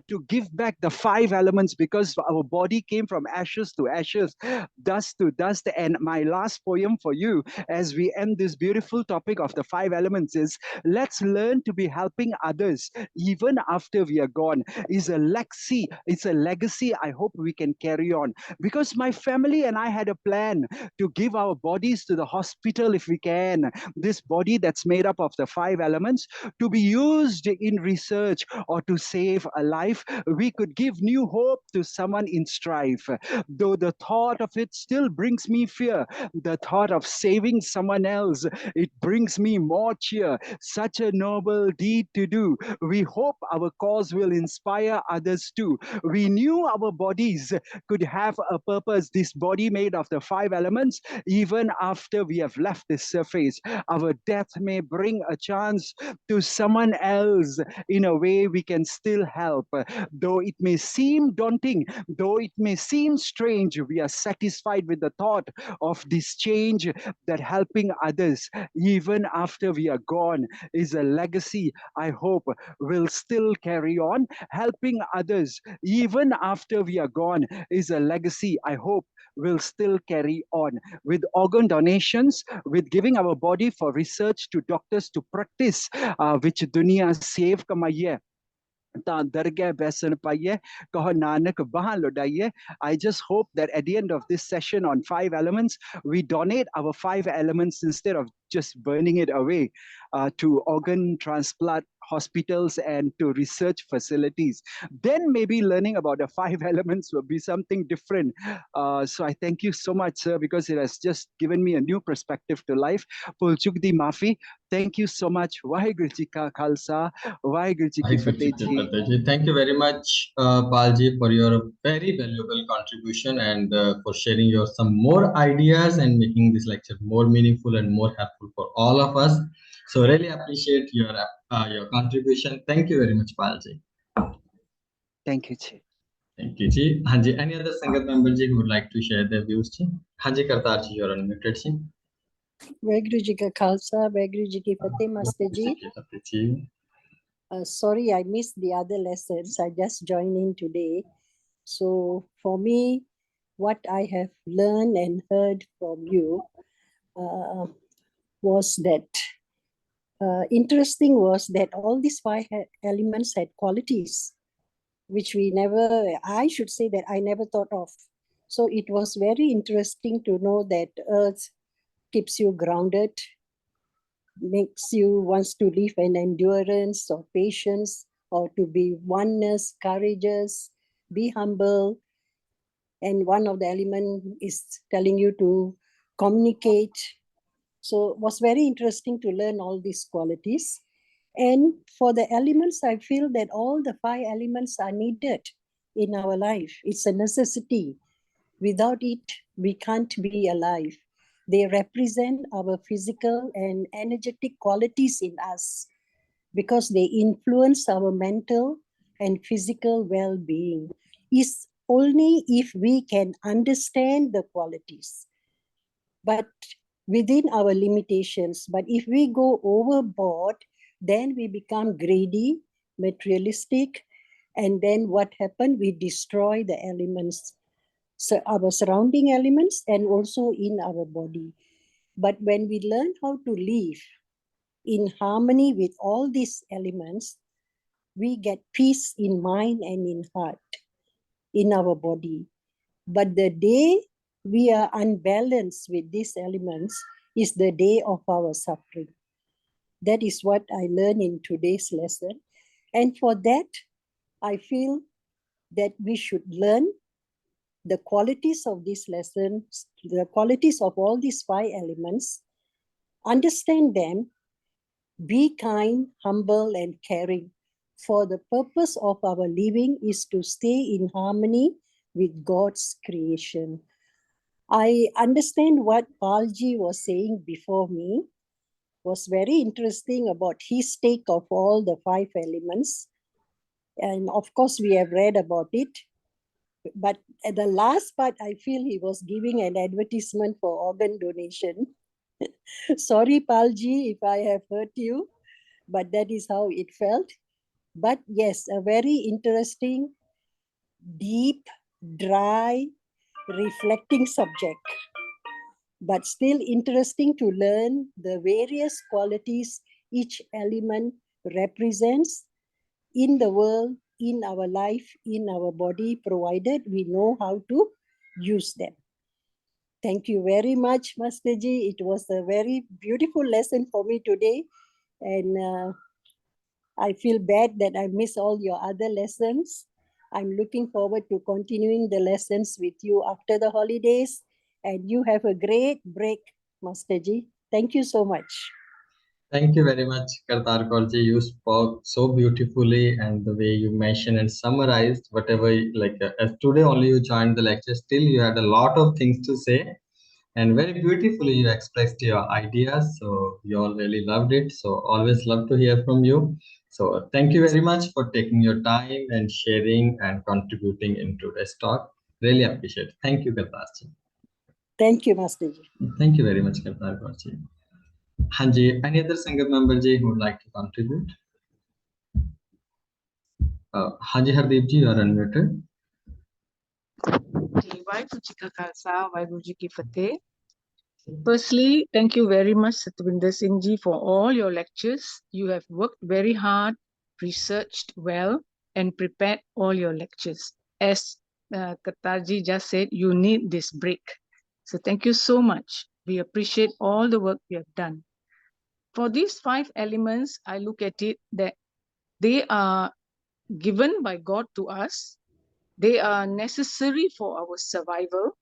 to give back the 5 elements, because our body came from ashes to ashes, dust to dust. And my last poem for you, as we end this beautiful topic of the 5 elements, is let's learn to be helping others even after we are gone. Is a legacy. It's a legacy I hope we can carry on, because my family and I had a plan to give our bodies to the hospital if we can. This body that's made up of the 5 elements, to be used in research or to save a life. We could give new hope to someone in strife. Though the thought of it still brings me fear, the thought of saving someone else, it brings me more cheer. Such a noble deed to do. We hope our cause will inspire others too. We knew our bodies could have a purpose, this body made of the 5 elements, even after we have left this surface. Our death may bring a chance to someone else. In a way, we can still help. Though it may seem seem daunting, though it may seem strange, we are satisfied with the thought of this change, that helping others even after we are gone is a legacy I hope will still carry on. Helping others even after we are gone is a legacy I hope will still carry on. With organ donations, with giving our body for research to doctors to practice, which dunia save kamaiye, ਤਾਂ ਦਰਗਹਿ ਬੈਸਣ ਪਾਈਏ ਕਹੋ ਨਾਨਕ ਬਾਹਾਂ ਲੁਡਾਈਏ. I just hope that at the end of this session on 5 elements, we donate our 5 elements instead of just burning it away to organ transplant hospitals and to research facilities. Then maybe learning about the 5 elements will be something different. So I thank you so much, sir, because it has just given me a new perspective to life. Pulchuk di Mafi, thank you so much. Waheguru Ji Ka Khalsa, Waheguru Ji Ki Fateh Ji. Thank you very much, Palji, for your very valuable contribution and for sharing your some more ideas and making this lecture more meaningful and more helpful for all of us. So really appreciate your contribution. Thank you very much, Palji. Thank you, Ji. Thank you, Ji. Hanji, any other Sangat member Ji who would like to share their views, Ji? Hanji Kartar Ji, you're unmuted, Ji. Waheguru Ji Ka Khalsa, Waheguru Ji Ki Fateh, Master Ji. Sorry, I missed the other lessons. I just joined in today. So for me, what I have learned and heard from you was that interesting was that all these 5 elements had qualities which I should say that I never thought of. So it was very interesting to know that earth keeps you grounded, makes you wants to live an endurance or patience, or to be oneness, courageous, be humble. And one of the elements is telling you to communicate. So it was very interesting to learn all these qualities. And for the elements, I feel that all the 5 elements are needed in our life. It's a necessity. Without it, we can't be alive. They represent our physical and energetic qualities in us because they influence our mental and physical well-being. It's only if we can understand the qualities, but within our limitations. But if we go overboard, then we become greedy, materialistic, and then what happens? We destroy the elements, so our surrounding elements and also in our body. But when we learn how to live in harmony with all these elements, we get peace in mind and in heart, in our body. But the day we are unbalanced with these elements is the day of our suffering. That is what I learned in today's lesson. And for that, I feel that we should learn the qualities of this lesson, the qualities of all these 5 elements, understand them, be kind, humble, and caring. For the purpose of our living is to stay in harmony with God's creation. I understand what Palji was saying before me. Was very interesting about his take of all the 5 elements. And of course, we have read about it. But at the last part, I feel he was giving an advertisement for organ donation. Sorry, Palji, if I have hurt you, but that is how it felt. But yes, a very interesting, deep, dry, reflecting subject. But still interesting to learn the various qualities each element represents in the world, in our life, in our body, provided we know how to use them. Thank you very much, Master Ji. It was a very beautiful lesson for me today. And I feel bad that I miss all your other lessons. I'm looking forward to continuing the lessons with you after the holidays. And you have a great break, Master Ji. Thank you so much. Thank you very much, Kartar Kaurji. You spoke so beautifully, and the way you mentioned and summarized whatever, as today only you joined the lecture, still you had a lot of things to say, and very beautifully you expressed your ideas. So we all really loved it. So always love to hear from you. So thank you very much for taking your time and sharing and contributing in today's talk. Really appreciate it. Thank you, Kartar ji. Thank you, Master Ji. Thank you very much, Kartar ji. Hanji, any other Sangat member ji who would like to contribute? Hanji Hardeep ji, you are unmuted. Waheguru ji ਕਾ ਖਾਲਸਾ ਵਾਹਿਗੁਰੂ ਜੀ ਕੀ ਫਤਿਹ. Firstly, thank you very much, Satvinder Singh ji, for all your lectures. You have worked very hard, researched well, and prepared all your lectures. As Katarji just said, you need this break. So thank you so much. We appreciate all the work you have done. For these 5 elements, I look at it that they are given by God to us. They are necessary for our survival.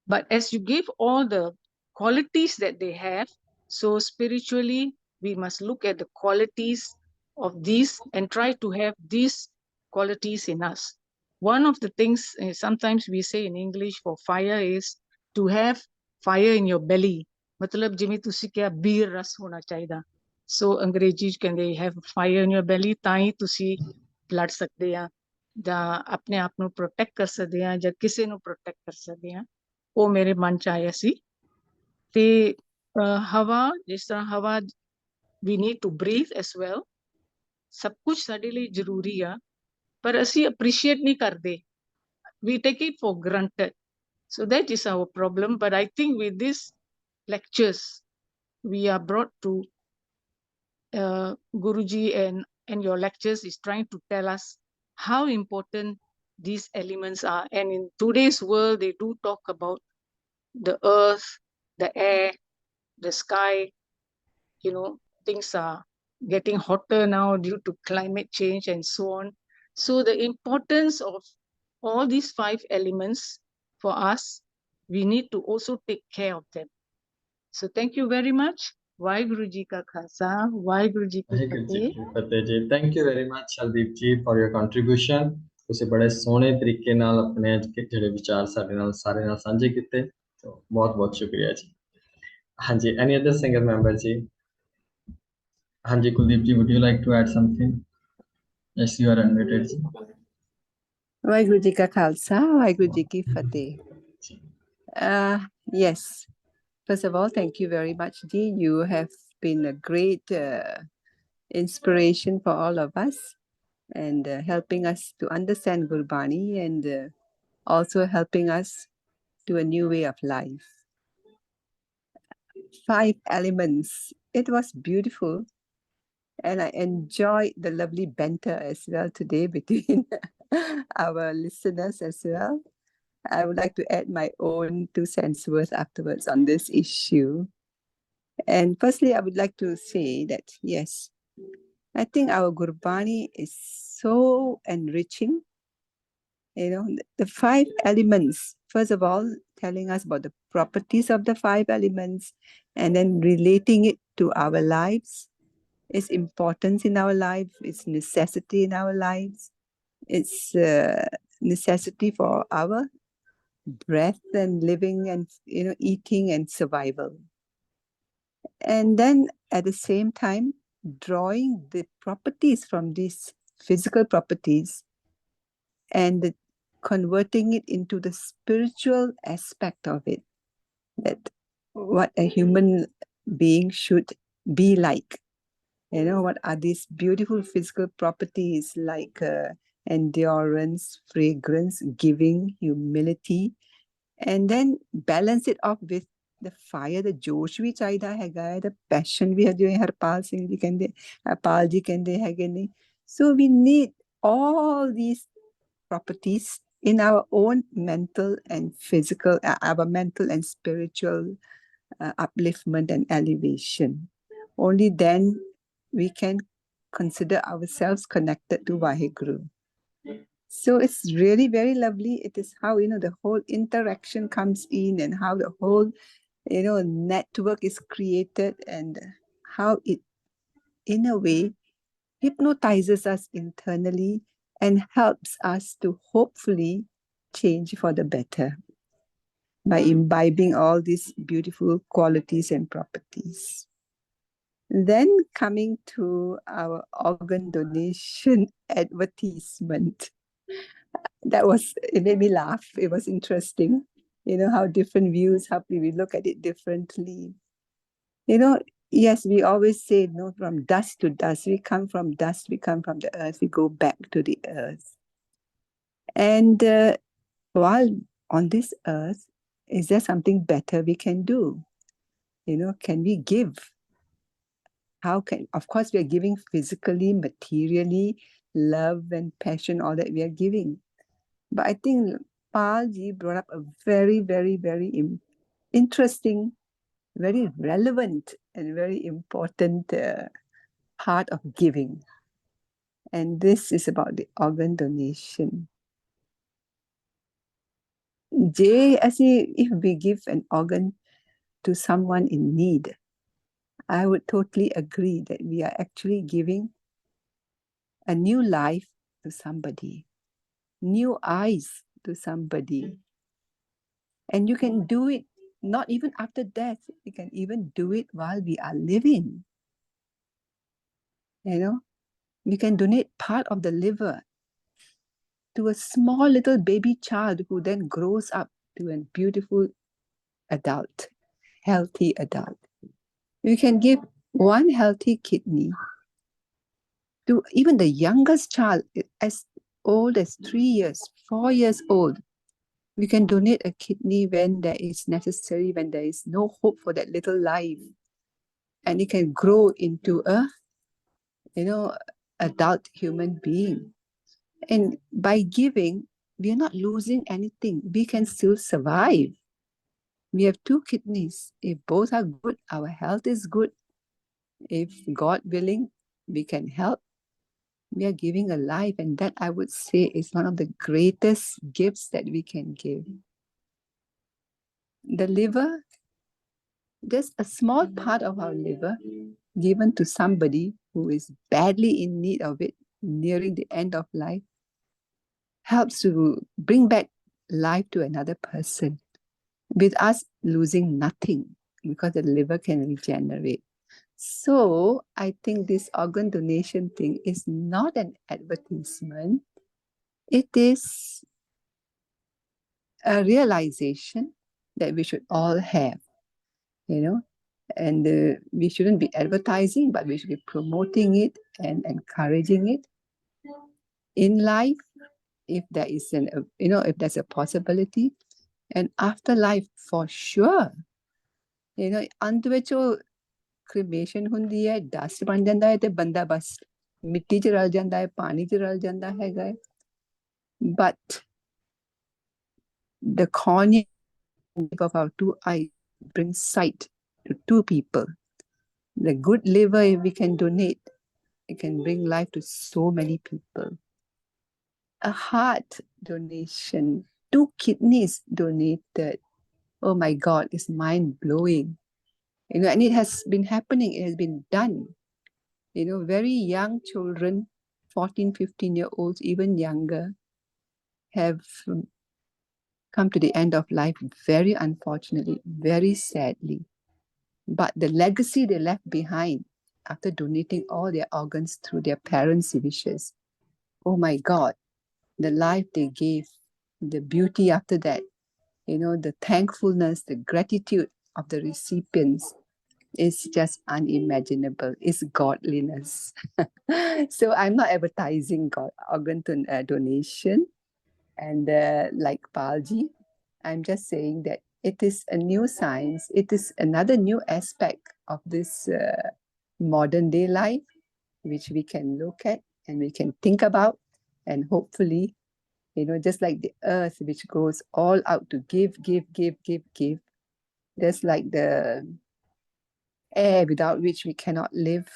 But as you give all the qualities that they have, so spiritually, we must look at the qualities of these and try to have these qualities in us. One of the things sometimes we say in English for fire is to have fire in your belly. मतलब जिਵੇਂ ਤੁਸੀਂ ਕਿਹਾ ਬੀਰ ਰਸ ਹੋਣਾ ਚਾਹੀਦਾ. So ਅੰਗਰੇਜ਼ੀ ਚ ਕਹਿੰਦੇ have fire in your belly ਤਾਂ ਹੀ ਤੁਸੀਂ ਲੜ ਸਕਦੇ ਆ ਜਾਂ ਆਪਣੇ ਆਪ ਨੂੰ ਪ੍ਰੋਟੈਕਟ ਕਰ ਸਕਦੇ ਆ ਜਾਂ ਕਿਸੇ ਨੂੰ ਪ੍ਰੋਟੈਕਟ ਕਰ ਸਕਦੇ ਆ. ਉਹ ਮੇਰੇ ਮਨ ਚ ਆਇਆ ਸੀ ਤੇ ਹਵਾ ਜਿਸ ਤਰ੍ਹਾਂ ਹਵਾ we need to breathe as well. ਸਭ ਕੁਝ ਸਾਡੇ ਲਈ ਜ਼ਰੂਰੀ ਆ ਪਰ ਅਸੀਂ appreciate ਨਹੀਂ ਕਰਦੇ. We take it for granted. So that is our problem. But I think with these lectures, we are brought to Guruji and your lectures is trying to tell us how important these elements are. And in today's world, they do talk about the earth, the air, the sky. You know, things are getting hotter now due to climate change and so on. So the importance of all these 5 elements for us, we need to also take care of them. So thank you very much. Vaheguru Ji ka Khalsa, Vaheguru Ji ki Fateh. Thank you very much, Hardeep ji, for your contribution. ਤੁਸੀਂ ਬੜੇ ਸੋਹਣੇ ਤਰੀਕੇ ਨਾਲ ਆਪਣੇ ਜਿਹੜੇ ਵਿਚਾਰ ਸਾਡੇ ਨਾਲ ਸਾਰੇ ਨਾਲ ਸਾਂਝੇ ਕੀਤੇ. ਸੋ ਬਹੁਤ ਬਹੁਤ ਸ਼ੁਕਰੀਆ ਜੀ. ਹਾਂਜੀ, any other singer member ji? ਹਾਂਜੀ, ਕੁਲਦੀਪ ਜੀ, would you like to add something? Yes, you are unmuted ji. Waheguru ji ਕਾ ਖਾਲਸਾ ਵਾਹਿਗੁਰੂ ਜੀ ਕੀ ਫਤਿਹ. Yes, first of all, thank you very much, Ji. You have been a great inspiration for all of us and helping us to understand Gurbani and also helping us to a new way of life. 5 elements. It was beautiful and I enjoyed the lovely banter as well today between our listeners as well. I would like to add my own 2 cents worth afterwards on this issue. And firstly, I would like to say that, yes, I think our Gurbani is so enriching. You know, the 5 elements, first of all, telling us about the properties of the 5 elements and then relating it to our lives, its importance in our life, its necessity in our lives, its necessity for our breath and living and eating and survival. And then at the same time drawing the properties from these physical properties and converting it into the spiritual aspect of it, that what a human being should be like. What are these beautiful physical properties like endurance, fragrance, giving, humility, and then balance it off with the fire, the josh ਵੀ ਚਾਹੀਦਾ ਹੈਗਾ ਹੈ, the passion ਵੀ ਹੈ ਜਿਵੇਂ ਹਰਪਾਲ ਸਿੰਘ ਜੀ ਕਹਿੰਦੇ, ਹਰਪਾਲ ਜੀ ਕਹਿੰਦੇ ਹੈਗੇ ਨੇ. So we need all these properties in our own mental and physical, our mental and spiritual upliftment and elevation. Only then we can consider ourselves connected to Vaheguru. So it's really very lovely. It is how, the whole interaction comes in and how the whole, network is created and how it, in a way, hypnotizes us internally and helps us to hopefully change for the better by imbibing all these beautiful qualities and properties. Then coming to our organ donation advertisement. It made me laugh. It was interesting. How different views, how we look at it differently. Yes, we always say, from dust to dust. We come from dust, we come from the earth, we go back to the earth. And while on this earth, is there something better we can do? Can we give? Of course, we are giving physically, materially, love and passion, all that we are giving. But I think Palji brought up a very, very, very interesting, very relevant and very important part of giving. And this is about the organ donation. If we give an organ to someone in need, I would totally agree that we are actually giving a new life to somebody, new eyes to somebody. And you can do it not even after death. You can even do it while we are living. We can donate part of the liver to a small little baby child who then grows up to a beautiful adult, healthy adult. We can give one healthy kidney to even the youngest child, as old as 3 years, 4 years old. We can donate a kidney when there is necessary, when there is no hope for that little life. And it can grow into a, adult human being. And by giving, we are not losing anything. We can still survive. We have 2 kidneys. If both are good, our health is good. If God willing, we can help. We are giving a life, and that I would say is one of the greatest gifts that we can give. The liver, just a small part of our liver given to somebody who is badly in need of it, nearing the end of life, helps to bring back life to another person, with us losing nothing, because the liver can regenerate. So I think this organ donation thing is not an advertisement. It is a realization that we should all have, and we shouldn't be advertising, but we should be promoting it and encouraging it in life, if there is if there's a possibility, and after life for sure. अंत ਵਿੱਚ ਉਹ cremation ਹੁੰਦੀ ਹੈ, dust ਬਣ ਜਾਂਦਾ ਹੈ ਤੇ ਬੰਦਾ ਬਸ ਮਿੱਟੀ 'ਚ ਰਲ ਜਾਂਦਾ ਹੈ, ਪਾਣੀ 'ਚ ਰਲ ਜਾਂਦਾ ਹੈਗਾ. But the cornea of our 2 eyes brings sight to 2 people. The good liver, if we can donate, it can bring life to so many people. A heart donation, 2 kidneys donated. Oh my God, it's mind-blowing. And it has been happening, it has been done. Very young children, 14, 15-year-olds, even younger, have come to the end of life very unfortunately, very sadly. But the legacy they left behind after donating all their organs through their parents' wishes, oh my God, the life they gave, the beauty after that, the thankfulness, the gratitude of the recipients is just unimaginable. It's godliness. So I'm not advertising organ donation, and like Palji, I'm just saying that it is a new science. It is another new aspect of this modern day life, which we can look at and we can think about, and hopefully, just like the earth, which goes all out to give, just like the air without which we cannot live,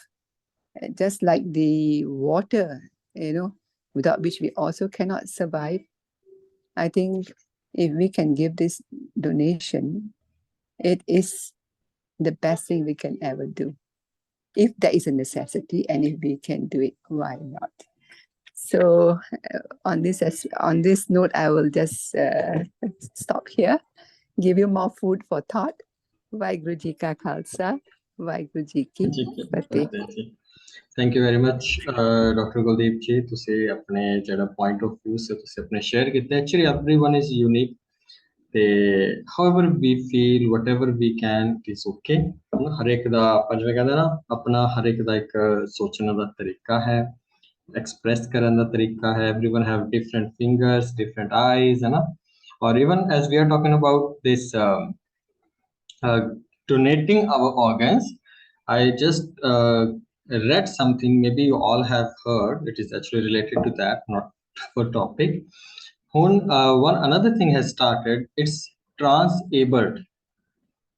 just like the water, without which we also cannot survive. I think if we can give this donation, it is the best thing we can ever do. If there is a necessity, and if we can do it, why not? So on this note, I will just stop here, give you more food for thought. Vaheguru Ji Ka Khalsa, Waheguru ji ਕੀ ਠੀਕ ਹੈ ਫਤਿਹ। ਫਤਿਹ ਜੀ। Thank you very much doctor Kuldeep ਜੀ, ਤੁਸੀਂ ਆਪਣੇ ਜਿਹੜਾ point of View ਸੇ ਤੁਸੀਂ ਆਪਣੇ share ਕੀਤੇ। ਐਕਚੁਅਲੀ ਐਵਰੀਵਨ ਇਜ਼ ਯੂਨੀਕ ਤੇ however we feel whatever we can it is okay. ਹਰੇਕ ਦਾ ਆਪਾਂ ਜਿਵੇਂ ਕਹਿੰਦੇ ਨਾ, ਆਪਣਾ ਹਰੇਕ ਦਾ ਇੱਕ ਸੋਚਣ ਦਾ ਤਰੀਕਾ ਹੈ, ਐਕਸਪ੍ਰੈਸ ਕਰਨ ਦਾ ਤਰੀਕਾ ਹੈ। everyone have different fingers, different eyes, है ना। और even as we are talking about this donating our organs, I just read something, maybe you all have heard, it is actually related to that, not for topic. One another thing has started, it's transabled.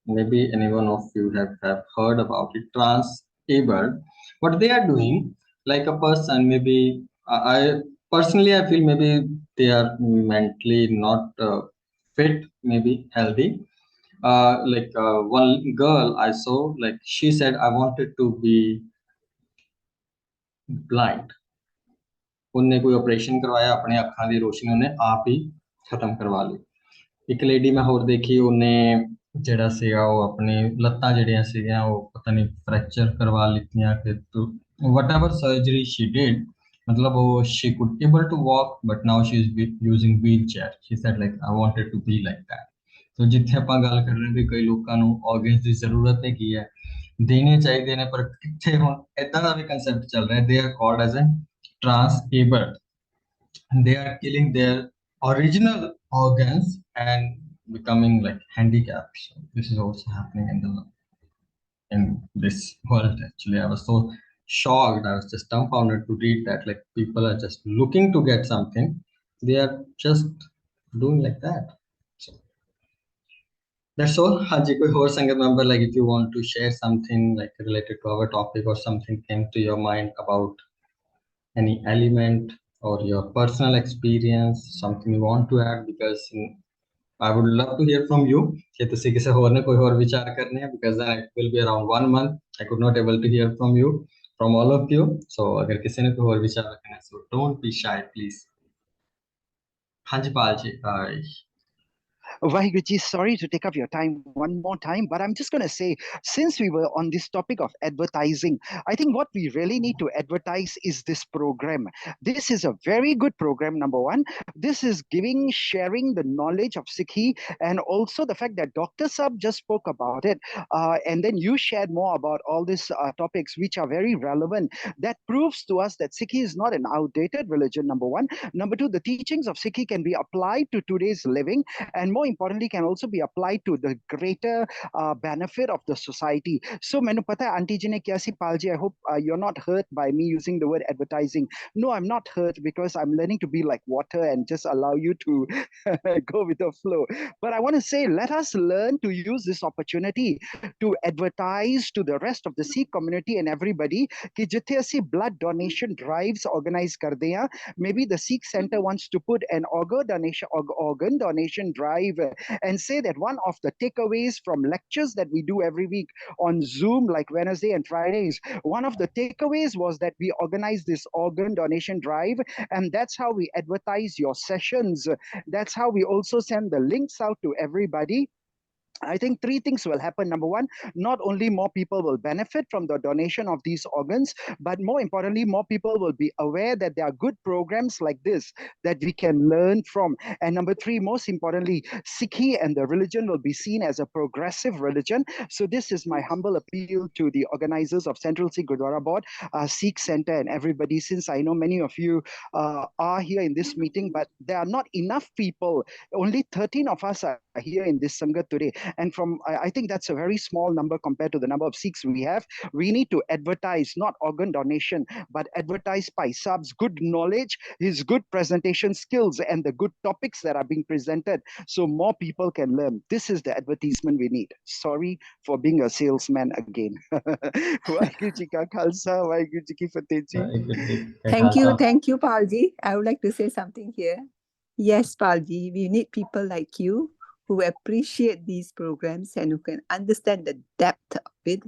Maybe anyone of you have heard about it, transabled. What they are doing, like a person, maybe I personally I feel maybe they are mentally not fit, maybe healthy. One girl I saw, like she said, I wanted to be blind. ਉਹਨੇ ਕੋਈ operation ਕਰਵਾਇਆ, ਆਪਣੇ ਅੱਖਾਂ ਦੀ ਰੋਸ਼ਨੀ ਉਹਨੇ ਆਪ ਹੀ ਖਤਮ ਕਰਵਾ ਲਈ। ਇੱਕ ਲੇਡੀ ਮੈਂ ਹੋਰ ਦੇਖੀ, ਉਹਨੇ ਜਿਹੜਾ ਸੀਗਾ ਉਹ ਆਪਣੀ ਲੱਤਾਂ ਜਿਹੜੀਆਂ ਸੀਗੀਆਂ ਉਹ ਪਤਾ ਨਹੀਂ ਫ੍ਰੈਕਚਰ ਕਰਵਾ ਲਿੱਤੀਆਂ ਕਿ whatever surgery she did, ਮਤਲਬ ਉਹ she could able to walk but now she is using wheelchair. She said like I wanted to be like that. ਸੋ ਜਿੱਥੇ ਆਪਾਂ ਗੱਲ ਕਰ ਰਹੇ ਵੀ ਕਈ ਲੋਕਾਂ ਨੂੰ organs ਦੀ ਜ਼ਰੂਰਤ ਹੈਗੀ ਹੈ, ਦੇਣੇ ਚਾਹੀਦੇ ਨੇ, ਪਰ ਕਿੱਥੇ ਹੁਣ ਏਦਾਂ ਦਾ ਵੀ ਕਨਸੈਪਟ ਚੱਲ ਰਿਹਾ, they are called as a transabled. They are killing their original organs and becoming like handicapped. So this is also happening in this world. Actually, I was so shocked. I was just dumbfounded to read that. Like people are just looking to get something, they are just doing like that. So that's all. Haji, koi aur sangat member, like if you want to share something like related to our topic or something came to your mind about any element or your personal experience, something you want to add, because I would love to hear from you कि तुसी किसे होर ने कोई और विचार करने हैं, because then it will be around 1 month I could not able to hear from you, from all of you. So अगर किसी ने कोई और विचार रखना है, so don't be shy please. हाँ जी Pal ji, Vahiguruji, sorry to take up your time one more time, but I'm just going to say, since we were on this topic of advertising, I think what we really need to advertise is this program. This is a very good program, number one. This is sharing the knowledge of Sikhi, and also the fact that Dr. Sab just spoke about it, and then you shared more about all these topics, which are very relevant. That proves to us that Sikhi is not an outdated religion, number one. Number two, the teachings of Sikhi can be applied to today's living, and more importantly can also be applied to the greater benefit of the society. So mainu pata hai auntie ji ne kya si, Palji, I hope you're not hurt by me using the word advertising. No, I'm not hurt, because I'm learning to be like water and just allow you to go with the flow. But I want to say, let us learn to use this opportunity to advertise to the rest of the Sikh community and everybody ki jithe assi blood donation drives organize karde hain, maybe the Sikh Center wants to put an organ donation drive and say that one of the takeaways from lectures that we do every week on Zoom, like Wednesday and Fridays, one of the takeaways was that we organize this organ donation drive, and that's how we advertise your sessions. That's how we also send the links out to everybody. I think three things will happen. Number one, not only more people will benefit from the donation of these organs, but more importantly, more people will be aware that there are good programs like this that we can learn from. And number three, most importantly, Sikhi and the religion will be seen as a progressive religion. So this is my humble appeal to the organizers of Central Sikh Gurdwara Board, Sikh Center, and everybody, since I know many of you are here in this meeting, but there are not enough people. Only 13 of us are here in this Sangat today. And I think that's a very small number compared to the number of Sikhs we have. We need to advertise, not organ donation, but advertise Pai Saab's good knowledge, his good presentation skills, and the good topics that are being presented, so more people can learn. This is the advertisement we need. Sorry for being a salesman again. Waheguru Ji Ka Khalsa, Waheguru Ji Ki Fateh Ji. Thank you, Palji. I would like to say something here. Yes, Palji, we need people like you who appreciate these programs and who can understand the depth of it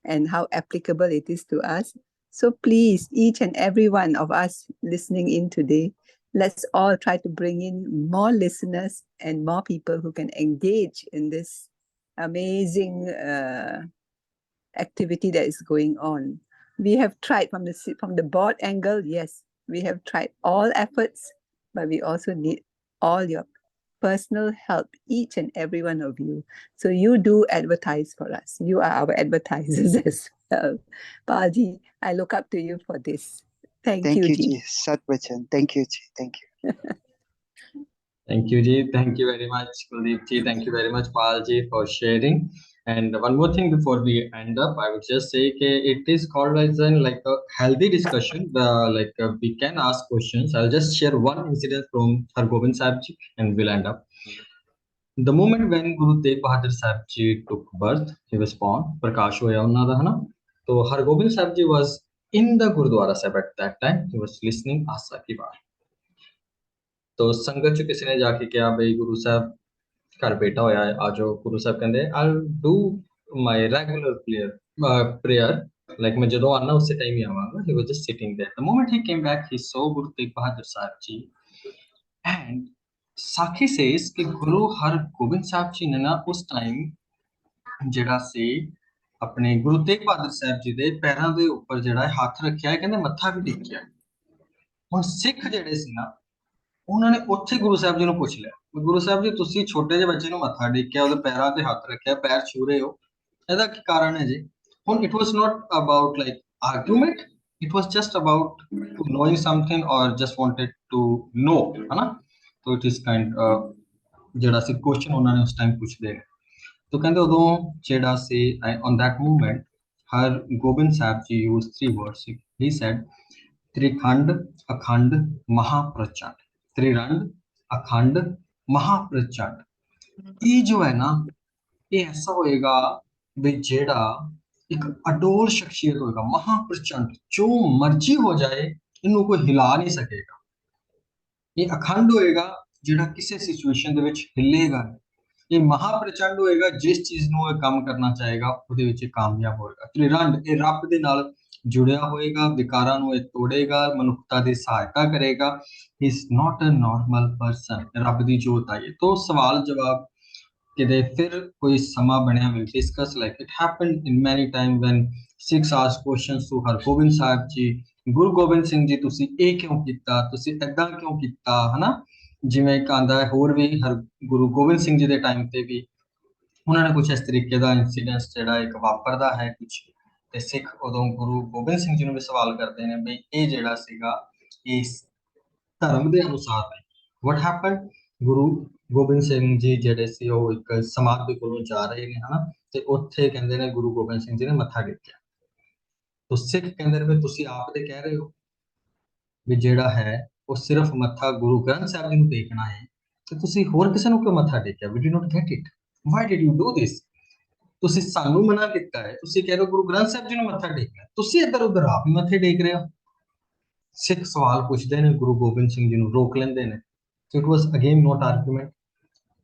and how applicable it is to us. So please, each and every one of us listening in today, let's all try to bring in more listeners and more people who can engage in this amazing activity that is going on. We have tried from the board angle, yes, we have tried all efforts, but we also need all your personal help, each and every one of you. So you do advertise for us. You are our advertisers as well. Paji, I look up to you for this. Thank you, Ji. Ji. Satvachan. Thank you, Ji. Thank you. Thank you, Ji. Thank you very much, Kuldeep Ji. Thank you very much, Pal Ji, for sharing. And one more thing before we end up, I would just say that it is called as an like a healthy discussion. We can ask questions. I'll just share one incident from Hargobind Sahib Ji, and we'll end up. The moment when Guru Tegh Bahadur Sahib Ji took birth, he was born. Prakash hoya unna da, hai na? So Hargobind Sahib Ji was in the Gurdwara Sahib at that time. He was listening Asa ki baat. तो संगत च किसी ने जाके कहा भाई गुरु साहब घर बेटा होया है आ जाओ गुरु साहब कहंदे I will do my regular prayer like मैं जदों आना उसी टाइम ही आवांगा. He was just sitting there. The moment he came back, he saw Guru Tegh Bahadur Sahib Ji, and Sakhi says कि गुरु हरगोबिंद साहब जी ने ना उस टाइम ਜਿਹੜਾ ਸੀ ਆਪਣੇ ਗੁਰੂ ਤੇਗ ਬਹਾਦਰ ਸਾਹਿਬ ਜੀ ਦੇ ਪੈਰਾਂ ਦੇ ਉੱਪਰ ਜਿਹੜਾ ਹੱਥ ਰੱਖਿਆ ਹੈ, ਕਹਿੰਦੇ ਮੱਥਾ ਵੀ ਟੇਕਿਆ. ਹੁਣ ਸਿੱਖ ਜਿਹੜੇ ਸੀ ਨਾ ਉਹਨਾਂ ਨੇ ਉੱਥੇ ਗੁਰੂ ਸਾਹਿਬ ਜੀ ਨੂੰ ਪੁੱਛ ਲਿਆ, ਗੁਰੂ ਸਾਹਿਬ ਜੀ ਤੁਸੀਂ ਛੋਟੇ ਜਿਹੇ ਬੱਚੇ ਨੂੰ ਮੱਥਾ ਟੇਕਿਆ, ਉਹਦੇ ਪੈਰਾਂ ਤੇ ਹੱਥ ਰੱਖਿਆ, ਪੈਰ ਛੂ ਰਹੇ ਹੋ, ਇਹਦਾ ਕੀ ਕਾਰਨ ਹੈ ਜੀ? ਹੁਣ it was not about like argument, it was just about to knowing something or just wanted to know, ਹਨਾ? ਸੋ ਇਟ ਇਜ਼ ਕਾਈਂਡ ਜਿਹੜਾ ਸੀ ਕੁਐਸਚਨ ਉਹਨਾਂ ਨੇ ਉਸ ਟਾਈਮ ਪੁੱਛਦੇ ਨੇ. तो कहते उदों जेड़ा से on that moment Hargobind Sahib Ji used 3 words. He said Trikhand अखंड महाप्रचंड. त्रिरंड अखंड महाप्रचंड. ये जो है ना ये ऐसा होएगा भी जेड़ा एक अडोल शख्सियत होएगा, महाप्रचंड, जो मर्जी हो जाए इनू कोई हिला नहीं सकेगा. ये अखंड होएगा जेड़ा किसी सिचुएशन दे विच हिलेगा नहीं. ये महाप्रचंड होएगा जिस चीज ਨੂੰ ਇਹ ਕੰਮ ਕਰਨਾ ਚਾਹੇਗਾ ਉਹਦੇ ਵਿੱਚ ਕਾਮਯਾਬ ਹੋਏਗਾ. ਤ੍ਰਿਰੰਡ ਇਹ ਰੱਬ ਦੇ ਨਾਲ ਜੁੜਿਆ ਹੋਏਗਾ, ਵਿਕਾਰਾਂ ਨੂੰ ਇਹ ਤੋੜੇਗਾ, ਮਨੁੱਖਤਾ ਦੀ ਸਹਾਇਤਾ ਕਰੇਗਾ. He is not a normal person. ਰੱਬ ਦੀ ਜੋਤ ਆਈ. तो ਸਵਾਲ ਜਵਾਬ ਕਿਤੇ ਫਿਰ ਕੋਈ ਸਮਾਂ ਬਣਿਆ, will discuss like it happened in many time when six ask questions to Hargobind Sahib ji, Guru Gobind Singh ji ਤੁਸੀਂ ਇਹ ਕਿਉਂ ਕੀਤਾ, ਤੁਸੀਂ ਏਦਾਂ ਕਿਉਂ ਕੀਤਾ, ਹਨਾ? ਜਿਵੇਂ ਇੱਕ ਆਂਦਾ ਹੈ ਹੋਰ ਵੀ ਗੁਰੂ ਗੋਬਿੰਦ ਸਿੰਘ ਜੀ ਦੇ ਟਾਈਮ ਤੇ ਵੀ ਉਹਨਾਂ ਨੇ ਕੁਝ ਇਸ ਤਰੀਕੇ ਦਾ ਇਨਸੀਡੈਂਟ ਜਿਹੜਾ ਇੱਕ ਵਾਪਰਦਾ ਹੈ ਕੁਝ, ਤੇ ਸਿੱਖ ਉਦੋਂ ਗੁਰੂ ਗੋਬਿੰਦ ਸਿੰਘ ਜੀ ਨੂੰ ਵੀ ਸਵਾਲ ਕਰਦੇ ਨੇ ਵੀ ਇਹ ਜਿਹੜਾ ਸੀਗਾ ਇਸ ਧਰਮ ਦੇ ਅਨੁਸਾਰ ਹੈ. ਵਾਟ ਹੈਪਨ, ਗੁਰੂ ਗੋਬਿੰਦ ਸਿੰਘ ਜੀ ਜਿਹੜੇ ਸੀ ਉਹ ਇੱਕ ਸਮਾਧੀ ਕੋਲੋਂ ਜਾ ਰਹੇ ਨੇ, ਹਨਾ? ਤੇ ਉੱਥੇ ਕਹਿੰਦੇ ਨੇ ਗੁਰੂ ਗੋਬਿੰਦ ਸਿੰਘ ਜੀ ਨੇ ਮੱਥਾ ਟੇਕਿਆ. तो सिख कहते हैं तुसी आप ते कह रहे हो भी जेड़ा है वो सिर्फ मत्था गुरु ग्रंथ साहब जी नूं टेकना है, तो तुसी होर किसे नूं क्यों मत्था टेकिया? We did not get it. Why did you do this? तुसी सानू मना कीता है, तुसी कह रहे हो गुरु ग्रंथ साहब जी नूं मत्था टेकना है, तुसी इधर उधर आप ही मत्थे टेक रहे हो. सिख सवाल पूछते हैं, गुरु गोबिंद सिंह जी नूं रोक लेंदे ने. So it was again not argument.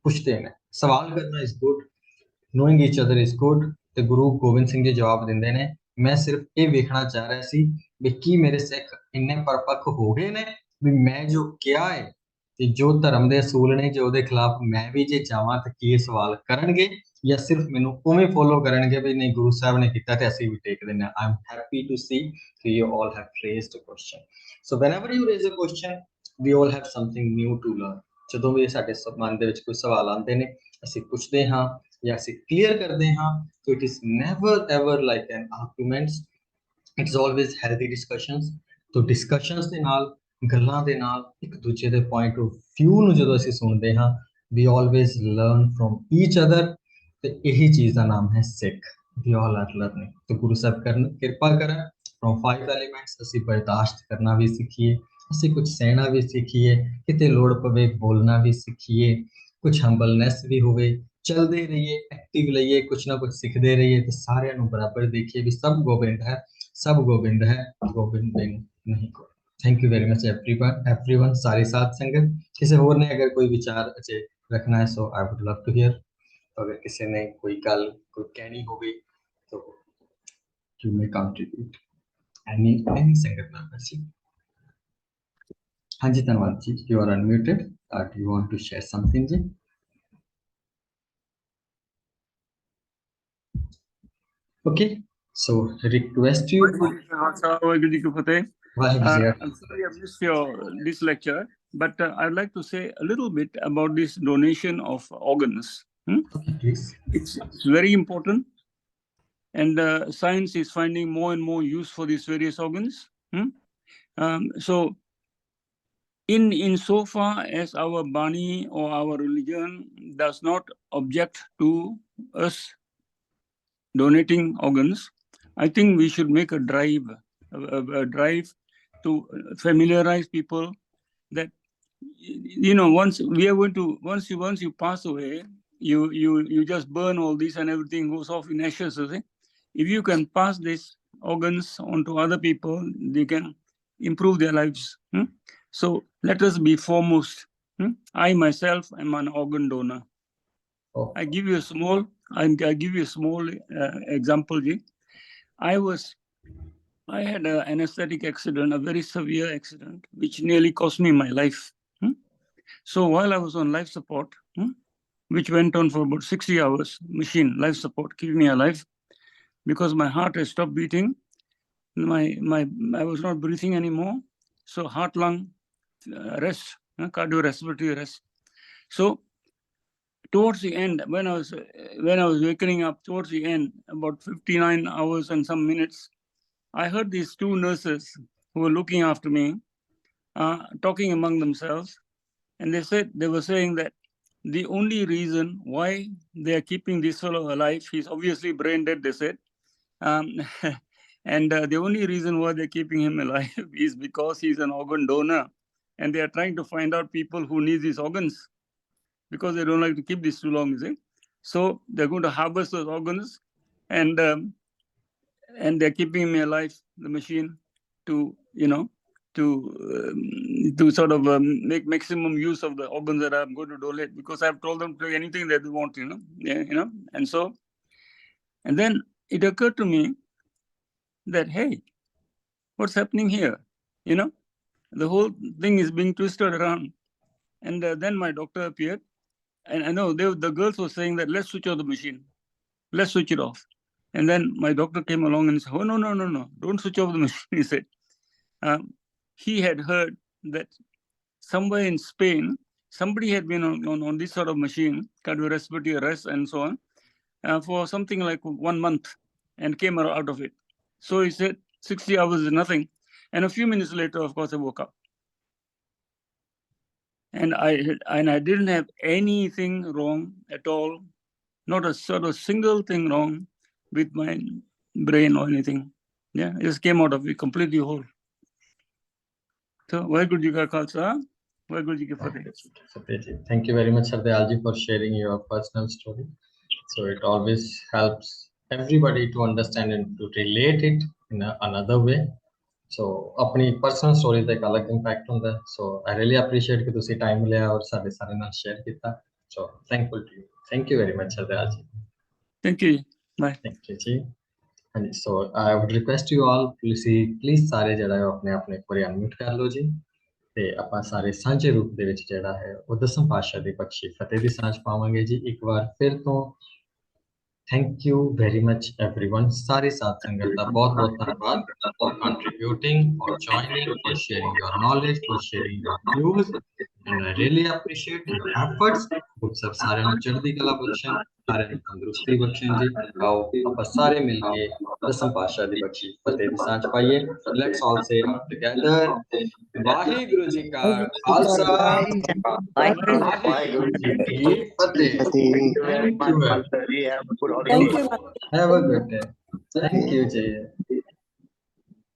पूछते हैं सवाल करना is good, knowing each other is good. ते गुरु गोबिंद सिंह जी जवाब दिंदे ने मैं सिर्फ ये वेखना चाह रहा सी भी की मेरे सिख इन्ने परपक्ष हो गए ने भी मैं जो किया है ते जो धर्म दे असूल ने जो दे खिलाफ मैं भी जे जावां ते की सवाल करनगे या सिर्फ मैनू उवें फॉलो करनगे भी नहीं गुरु साहब ने कीता ते असीं भी टेक देना. आई एम हैप्पी टू सी कि you all have raised a question. So whenever you raise a question we all have something new to learn. ਜਦੋਂ ਵੀ ਸਾਡੇ ਮਨ ਦੇ ਵਿੱਚ ਕੋਈ ਸਵਾਲ ਆਉਂਦੇ ਨੇ ਅਸੀਂ ਪੁੱਛਦੇ ਹਾਂ ਜਾਂ ਅਸੀਂ ਕਲੀਅਰ ਕਰਦੇ ਹਾਂ, so it is never ever like an arguments, it's always healthy discussions. तो discussions ਦੇ ਨਾਲ ਗੱਲਾਂ ਦੇ ਨਾਲ ਇੱਕ ਦੂਜੇ ਦੇ point of view ਨੂੰ ਜਦੋਂ ਅਸੀਂ ਸੁਣਦੇ ਹਾਂ we always learn from each other. ਤੇ ਇਹੀ ਚੀਜ਼ ਦਾ ਨਾਮ ਹੈ ਸਿੱਖ. we all are learning. तो ਗੁਰੂ ਸਾਹਿਬ ਕਰਨ ਕਿਰਪਾ ਕਰਨ from 5 elements ਅਸੀਂ ਬਰਦਾਸ਼ਤ ਕਰਨਾ ਵੀ ਸਿੱਖੀਏ, ਅਸੀਂ ਕੁਝ ਸਹਿਣਾ ਵੀ ਸਿੱਖੀਏ, ਕਿਤੇ ਲੋੜ ਪਵੇ ਬੋਲਣਾ ਵੀ ਸਿੱਖੀਏ, ਕੁਝ ਹੰਬਲਨੈਸ ਵੀ ਹੋਵੇ, ਚਲਦੇ ਰਹੀਏ, ਐਕਟਿਵ ਰਹੀਏ, ਕੁਛ ਨਾ ਕੁਛ ਸਿੱਖਦੇ ਰਹੀਏ ਤੇ ਸਾਰਿਆਂ ਨੂੰ ਬਰਾਬਰ ਦੇਖੀਏ ਵੀ ਸਭ ਗੋਬਿੰਦ ਹੈ, ਸਭ ਗੋਬਿੰਦ ਹੈ, ਗੋਬਿੰਦ ਬਿਨ ਨਹੀਂ ਕੋਈ. Thank you very much everyone. सारी साथ संगत किसी होर ने अगर कोई विचार अजे रखना है so I would love to hear. अगर किसी ने कोई गल कोई कहनी होवे तो you may contribute any sangat member ji. हाँ जी धन्यवाद जी. You are unmuted. Do you want to share something जी? Okay, So request you. I'm sorry I missed this lecture, but I'd like to say a little bit about this donation of organs. Okay, please. It's very important, and science is finding more and more use for these various organs. So in so far as our Bani or our religion does not object to us donating organs, I think we should make a drive to familiarize people that, once you pass away, you just burn all this and everything goes off in ashes. If you can pass these organs on to other people, they can improve their lives. So let us be foremost. I myself am an organ donor. Oh. I give you a small example. I had an anesthetic accident, a very severe accident, which nearly cost me my life. So while I was on life support, which went on for about 60 hours, machine life support, keeping me alive, because my heart had stopped beating, I was not breathing anymore. So heart lung arrest, cardiorespiratory arrest. So towards the end, when I was waking up, towards the end, about 59 hours and some minutes, I heard these two nurses who were looking after me talking among themselves, and they were saying that the only reason why they are keeping this fellow alive, he's obviously brain dead, they said, and the only reason why they're keeping him alive is because he's an organ donor, and they are trying to find out people who need these organs, because they don't like to keep this too long, you see. So they're going to harvest those organs, and they're keeping me alive, the machine, to sort of make maximum use of the organs that I'm going to donate, because I've told them to do anything that they want, and then it occurred to me that, hey, what's happening here? The whole thing is being twisted around. And then my doctor appeared, and I know the girls were saying that, let's switch off the machine, let's switch it off. And then my doctor came along and said, oh, no, don't switch off the machine. He said, he had heard that somewhere in Spain, somebody had been on this sort of machine, cardiorespiratory arrest and so on, for something like 1 month, and came out of it. So he said 60 hours is nothing. And a few minutes later, of course, I woke up. And I didn't have anything wrong at all, not a sort of single thing wrong with my brain or anything. Yeah, it just came out of it completely whole. So, Vaheguru Ji Ka Khalsa, Vaheguru Ji Ki Fateh. Thank you very much, Sardayal Ji, for sharing your personal story. So it always helps everybody to understand and to relate it in another way. So अपनी personal story ਦਾ ਇੱਕ ਅਲੱਗ impact ਹੁੰਦਾ ਹੈ. So I really appreciate ਕਿ ਤੁਸੀਂ time ਲਿਆ ਔਰ ਸਾਡੇ ਸਾਰੇ ਨਾਲ share ਕੀਤਾ. So thankful to you. Thank you very much, Sardayal ji. Thank you. Bye. Thank you ji. And so I would request you all, please ਸਾਰੇ ਜਿਹੜਾ ਹੈ ਆਪਣੇ ਆਪਣੇ ਇੱਕ ਵਾਰੀ unmute ਕਰ ਲਓ ਜੀ, ਤੇ ਆਪਾਂ ਸਾਰੇ ਸਾਂਝੇ ਰੂਪ ਦੇ ਵਿੱਚ ਜਿਹੜਾ ਹੈ ਉਹ ਦਸਮ ਪਾਤਸ਼ਾਹ ਦੀ ਬਖਸ਼ੀ ਫਤਿਹ ਦੀ ਸਾਂਝ ਪਾਵਾਂਗੇ ਜੀ ਇੱਕ ਵਾਰ ਫਿਰ ਤੋਂ। Thank you very much everyone. सारी साथ संगत का बहुत बहुत धन्यवाद for contributing, for joining, for sharing your knowledge, for sharing your views, and I really appreciate your efforts. खूब सब सारे ने चढ़ती कला बख्शन, सारे ने तंदुरुस्ती बख्शन जी। आओ आप सारे मिलके दसम पातशाह दी बख्शी फतेह दी सांझ पाइए। Let's all say out together, Waheguru ji का खालसा, वाहिगुरु जी की फतेह। Thank you. Thank you. Have a good day. Thank you, Jay.